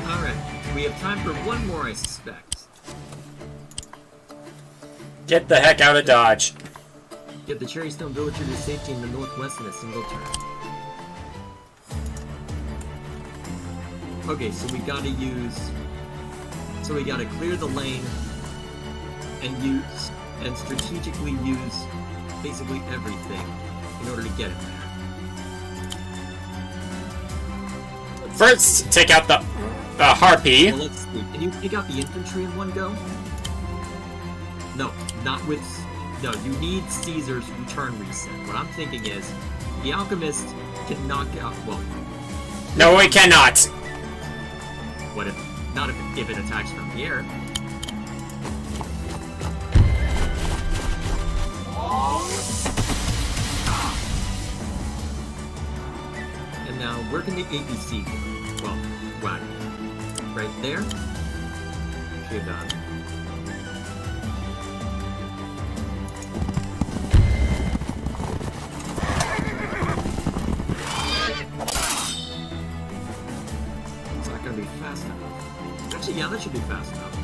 Alright, we have time for one more, I suspect. Get the heck out of Dodge. Get the Cherrystone Villager to safety in the northwest in a single turn. Okay, so we gotta clear the lane and strategically use basically everything in order to get it there. First, take out the Harpy. Well, let's see. Can you take out the infantry in one go? No, not with... No, you need Caesar's return reset. What I'm thinking is, the Alchemist can knock out... Well... No, we cannot. What if... Not if it attacks from the air. And now, where can the ABC go? Well, wagon. Right there. Good done. It's not gonna be fast enough. Actually, yeah, that should be fast enough.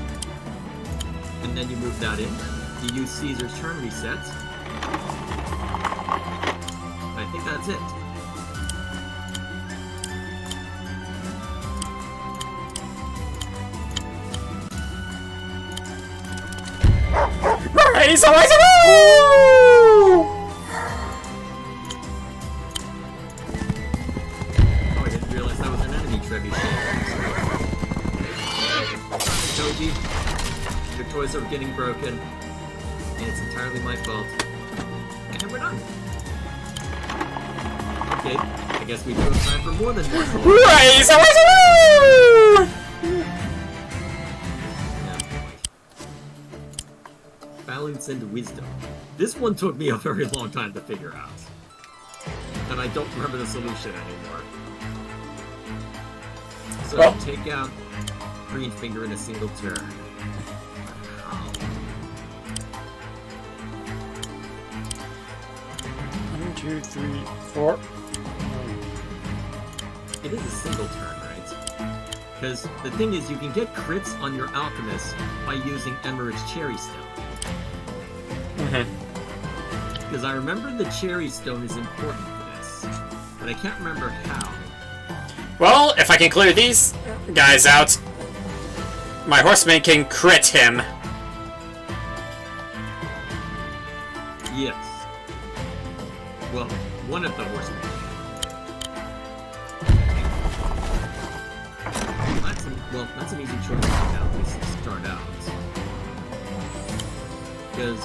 And then you move that in. You use Caesar's turn resets. I think that's it. Raise a Oh, I didn't realize that was an enemy trebuchet. Toji, your toys are getting broken, and it's entirely my fault. And we're done. Okay, I guess we do have time for more than one. Raise a Balance and wisdom. This one took me a very long time to figure out. And I don't remember the solution anymore. So Well. take out green finger in a single turn. One, two, three, four. It is a single turn, right? Because the thing is, you can get crits on your alchemist by using Emerald's Cherry Stone. Because I remember the Cherry Stone is important for this, but I can't remember how. Well, if I can clear these guys out, my horseman can crit him. Yes. Well, one of the horsemen can. That's an easy choice to make out, at least to start out. Because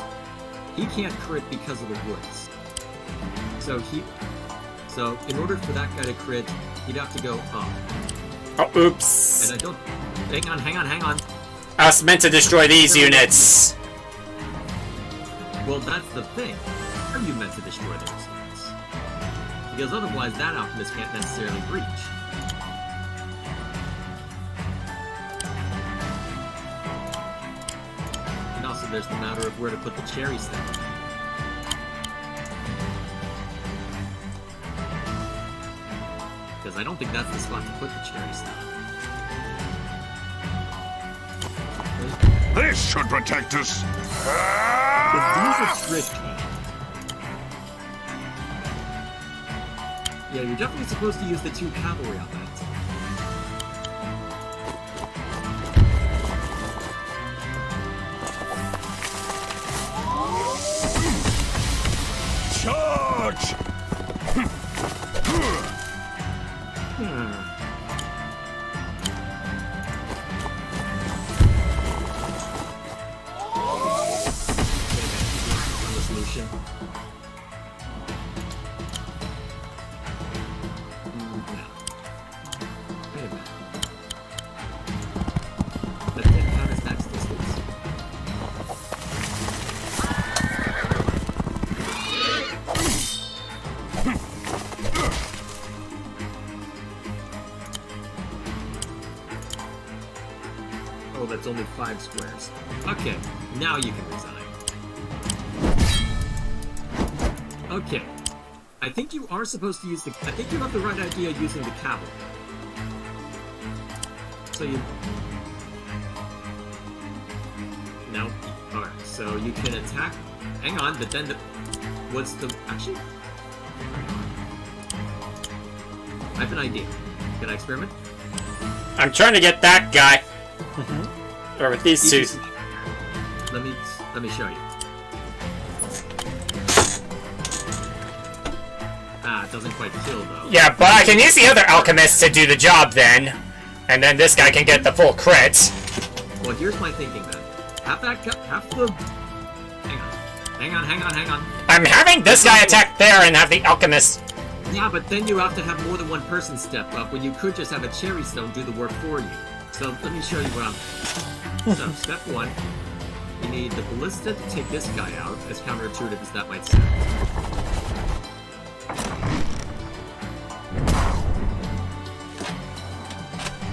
he can't crit because of the woods. So in order for that guy to crit, he'd have to go up. Oh, oops. And I don't... Hang on. I was meant to destroy these units. Well, that's the thing. Are you meant to destroy those units? Because otherwise that alchemist can't necessarily breach. And also there's the matter of where to put the cherry stone. Because I don't think that's the spot to put the cherry stone. This should protect us. These are tricky. Yeah, you're definitely supposed to use the 2 cavalry on that. Charge! On the solution. Wait a minute. That didn't count as max distance. Oh, that's only 5 squares. Okay, now you can resign. Okay. I think you are supposed to use the... I think you have the right idea using the cavalry. So you... No. Alright, so you can attack... Hang on, but then the... What's the... Actually... I have an idea. Can I experiment? I'm trying to get that guy. Or with these two. Let me show you. Ah, it doesn't quite kill though. Yeah, but I can use the other alchemist to do the job then. And then this guy can get the full crit. Well, here's my thinking then. Have the... Hang on. I'm having this guy attack there and have the alchemist. Yeah, but then you have to have more than one person step up when you could just have a cherry stone do the work for you. So let me show you what I'm... So, step 1. You need the ballista to take this guy out, as counterintuitive as that might sound.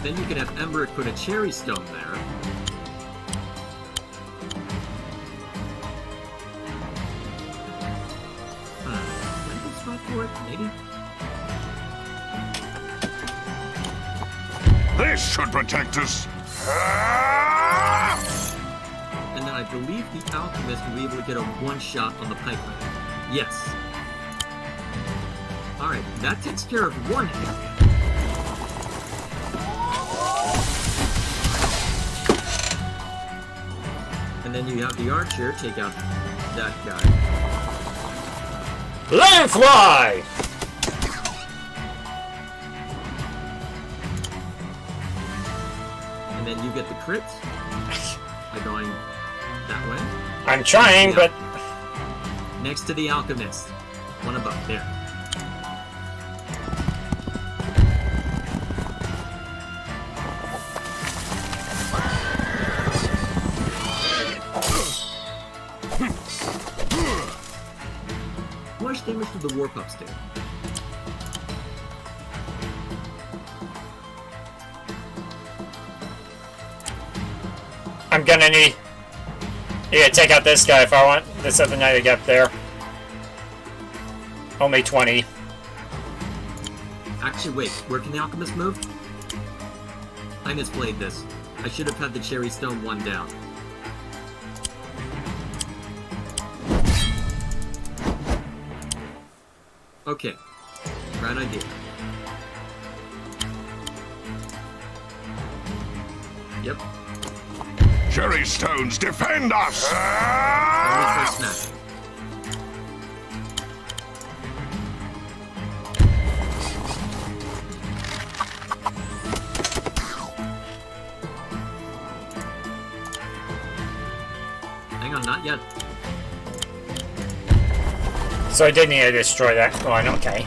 Then you can have Ember put a cherry stone there. Good spot for it, maybe? This should protect us. And then I believe the alchemist will be able to get a one-shot on the pikeman. Yes. Alright, that takes care of one egg. And then you have the archer take out that guy. Landfly! And then you get the crit by going that way. I'm trying, Yeah. but Next to the alchemist. One above, there. How much damage did the war pups do? I'm gonna need to take out this guy if I want this other guy to get up there. Only 20. Actually, wait, where can the alchemist move? I misplayed this. I should have had the cherry stone one down. Okay, right idea. Yep, Cherry stones, defend us! only for snack. Hang on, not yet. So I did need to destroy that one, okay.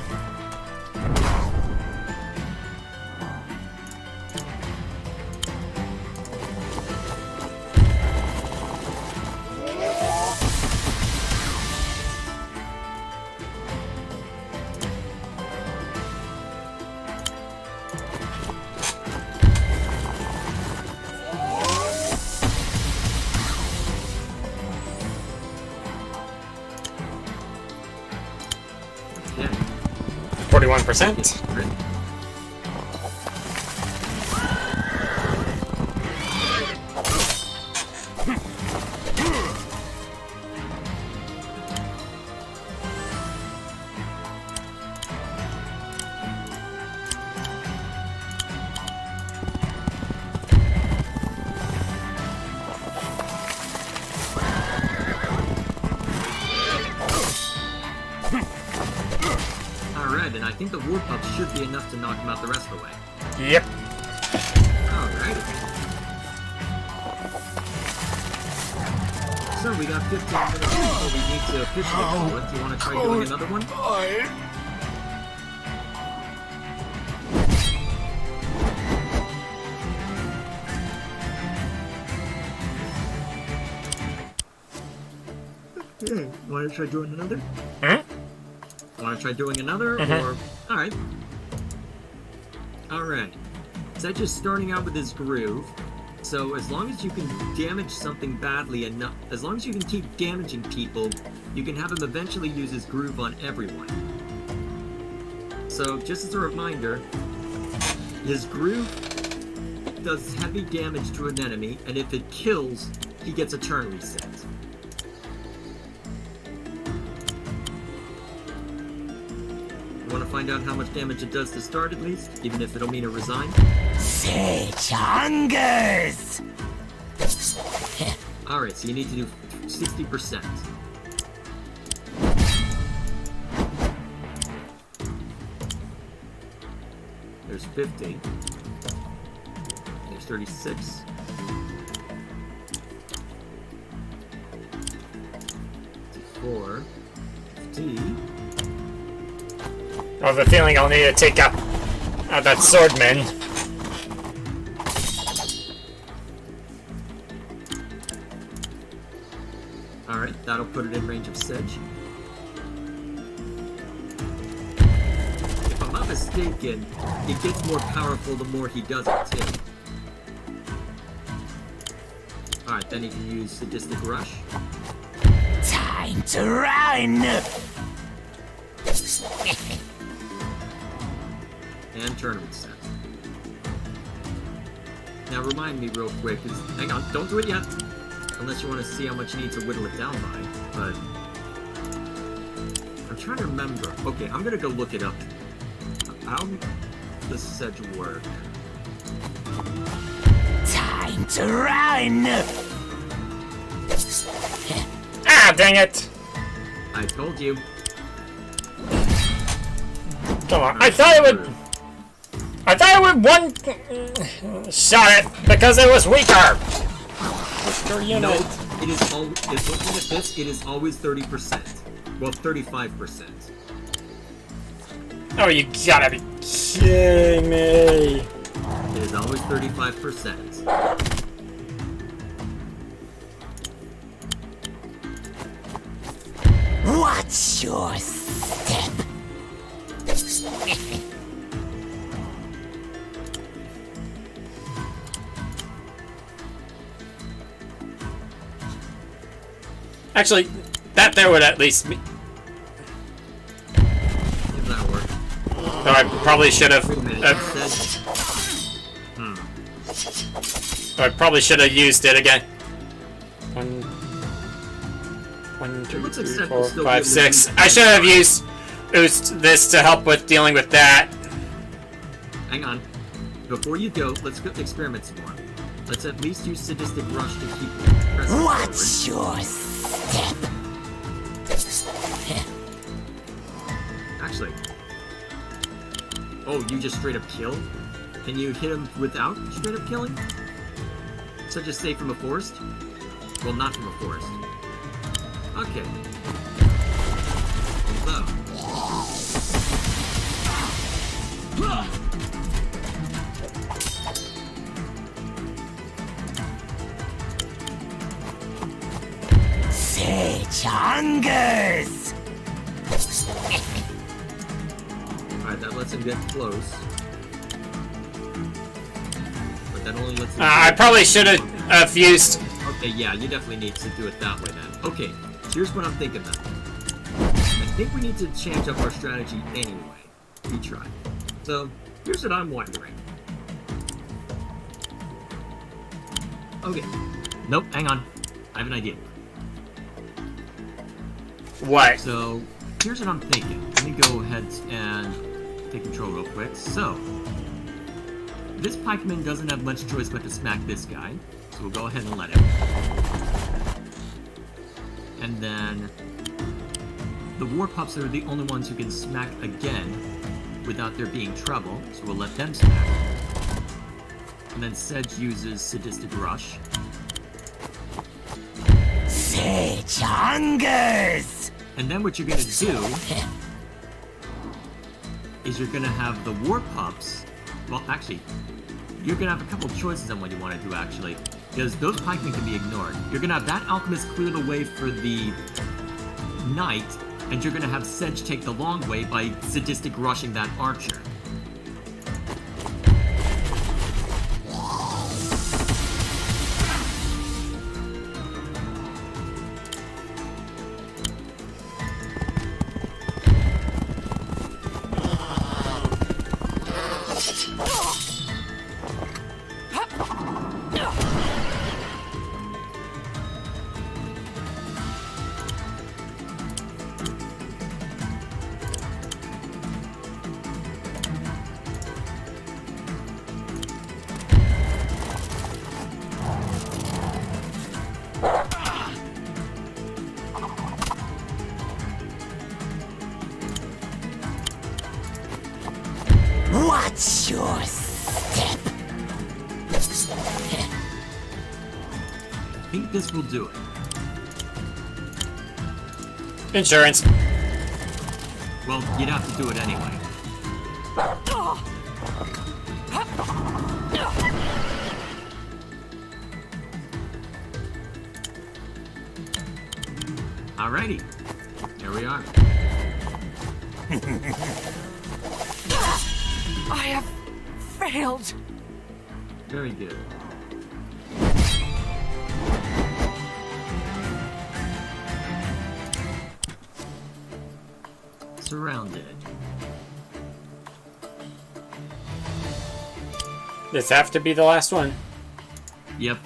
Yeah. 41%. Crit. Alright, and I think the war pups should be enough to knock him out the rest of the way. Yep. Alrighty. So we got 15 minutes before we need to officially call it. Do you want to try doing another one? Okay. Want to try doing another? Hmm? Want to try doing another? Mhm. Or alright. Alright. So just starting out with his groove. So as long as you can damage something badly enough, as long as you can keep damaging people, you can have him eventually use his groove on everyone. So just as a reminder, his groove does heavy damage to an enemy, and if it kills, he gets a turn reset. You want to find out how much damage it does to start at least, even if it'll mean a resign? Sage hungers! Alright, so you need to do 60%. There's 50. There's 36. Four. 50. I have a feeling I'll need to take out that swordman. Alright, that'll put it in range of Sedge. If I'm not mistaken, it gets more powerful the more he does it too. Alright, then he can use Sadistic Rush. Time to run! And turn reset. Now remind me real quick, hang on, don't do it yet! Unless you want to see how much you need to whittle it down by, but... I'm trying to remember. Okay, I'm gonna go look it up. How does Sedge work? Time to run! Ah, dang it! I told you. Come on, I thought it would one shot it because it was weaker. Weaker unit. No, it is always. Looking at this, it is always 30%. Well, 35%. Oh, you gotta be kidding me! It is always 35%. Watch your step. Actually, that there would at least be. If that work. Though I probably should have. Wait a minute. I probably should have used it again. One, It two, looks like three, Seth four, will still be five, able to six. use I should have used this to help with dealing with that. Hang on. Before you go, let's go experiment some more. Let's at least use Sadistic Rush to keep pressing Watch your step. Actually. Oh, you just straight up kill? Can you hit him without straight up killing? Such as say from a forest? Well, not from a forest. Okay. Although. Sage hungers. Alright, that lets him get close. But that only lets him I probably should have used. Okay, yeah, you definitely need to do it that way then. Okay, here's what I'm thinking then. I think we need to change up our strategy anyway. We try. So, here's what I'm wondering. Okay. Nope, hang on. I have an idea. What? So, here's what I'm thinking. Let me go ahead and take control real quick. So, this pikeman doesn't have much choice but to smack this guy. So we'll go ahead and let him. And then the war pups are the only ones who can smack again without there being trouble. So we'll let them smack. And then Sedge uses Sadistic Rush. Sage hungers. And then what you're gonna do is you're gonna have the war pups. Well, actually, you're gonna have a couple choices on what you want to do actually, because those pikemen can be ignored. You're gonna have that alchemist clear the way for the knight, and you're gonna have Sedge take the long way by sadistic rushing that archer. Watch your step. I think this will do it. Insurance. Well, you'd have to do it anyway. Alrighty. Here we are. I have failed. Very good. Surrounded. This have to be the last one. Yep.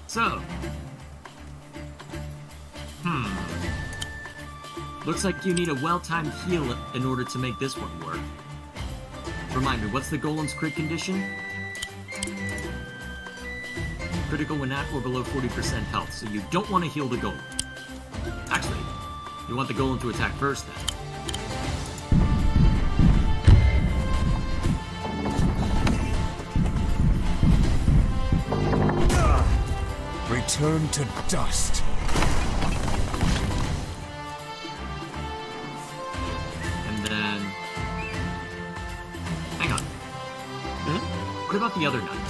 So. Looks like you need a well-timed heal in order to make this one work. Remind me, what's the golem's crit condition? Critical when at or below 40% health, so you don't want to heal the golem. Actually, you want the golem to attack first then. Return to dust. And then... Hang on. What about the other knight?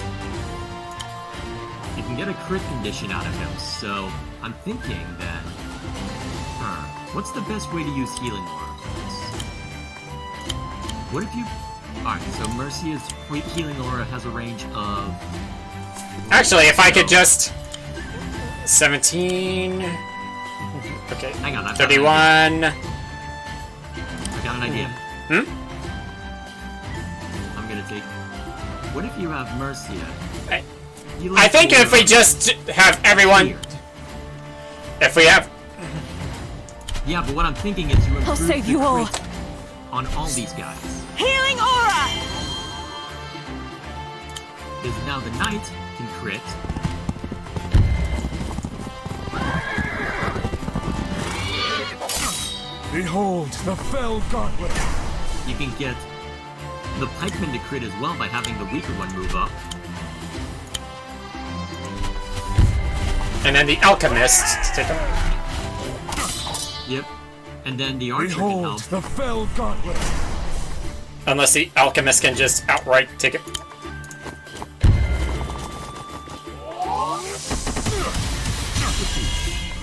You can get a crit condition out of him, so I'm thinking that... what's the best way to use healing aura for this? What if you... Alright, so Mercia's healing aura has a range of... Actually, if I could just... 17... Okay, Hang on, I've 31... I got an idea. I'm gonna take... What if you have Mercia? I think if we just have everyone... Weird. If we have... Yeah, but what I'm thinking is you improve save the you all. crit on all these guys. Healing aura! Because now the knight can crit. Behold the fell gauntlet. You can get the pikeman to crit as well by having the weaker one move up. And then the alchemist to take him. Yep. And then the archer can Behold help. the fell gauntlet. Unless the alchemist can just outright take it.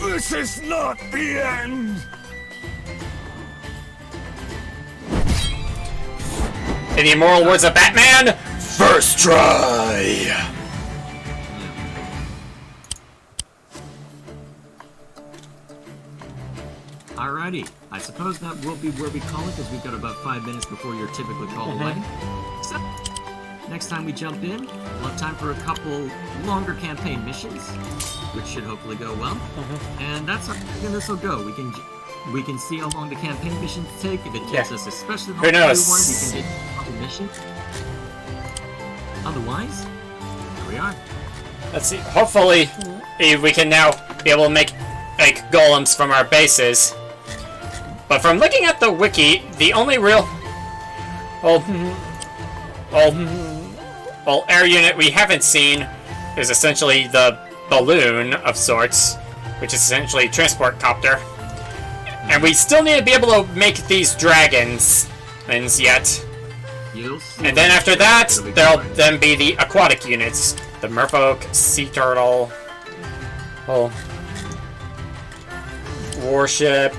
This is not the end. In the immortal words of Batman, First try. Alrighty. I suppose that will be where we call it, because we've got about 5 minutes before your typically call away. So, next time we jump in, we'll have time for a couple longer campaign missions, which should hopefully go well. And that's how this will go. We can see how long the campaign missions take. If it takes us especially long Who to do knows? one, we can get a couple missions. Otherwise, here we are. let's see. Hopefully, we can now be able to make golems from our bases. But from looking at the wiki, the only real air unit we haven't seen is essentially the balloon of sorts, which is essentially a transport copter. And we still need to be able to make these dragons yet. And then after that, there'll then be the aquatic units. The merfolk, sea turtle, warship,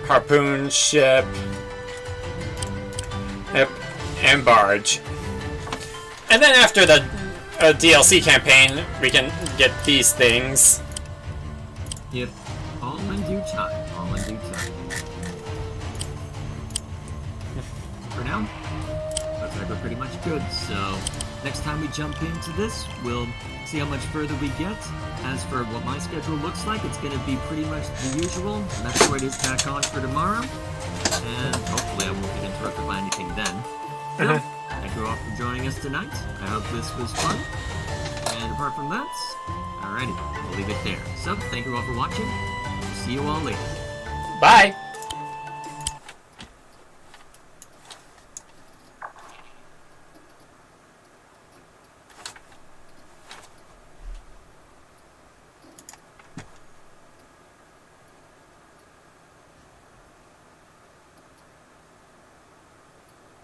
harpoon ship, and barge. And then after the DLC campaign, we can get these things. Yep. All in due time. All in due time. For now, looks like we're pretty much good. So, next time we jump into this, we'll see how much further we get. As for what my schedule looks like, it's going to be pretty much the usual. Metroid is back on for tomorrow. And hopefully I won't get interrupted by anything then. So, thank you all for joining us tonight. I hope this was fun. And apart from that, alrighty, we'll leave it there. So, thank you all for watching. See you all later. Bye!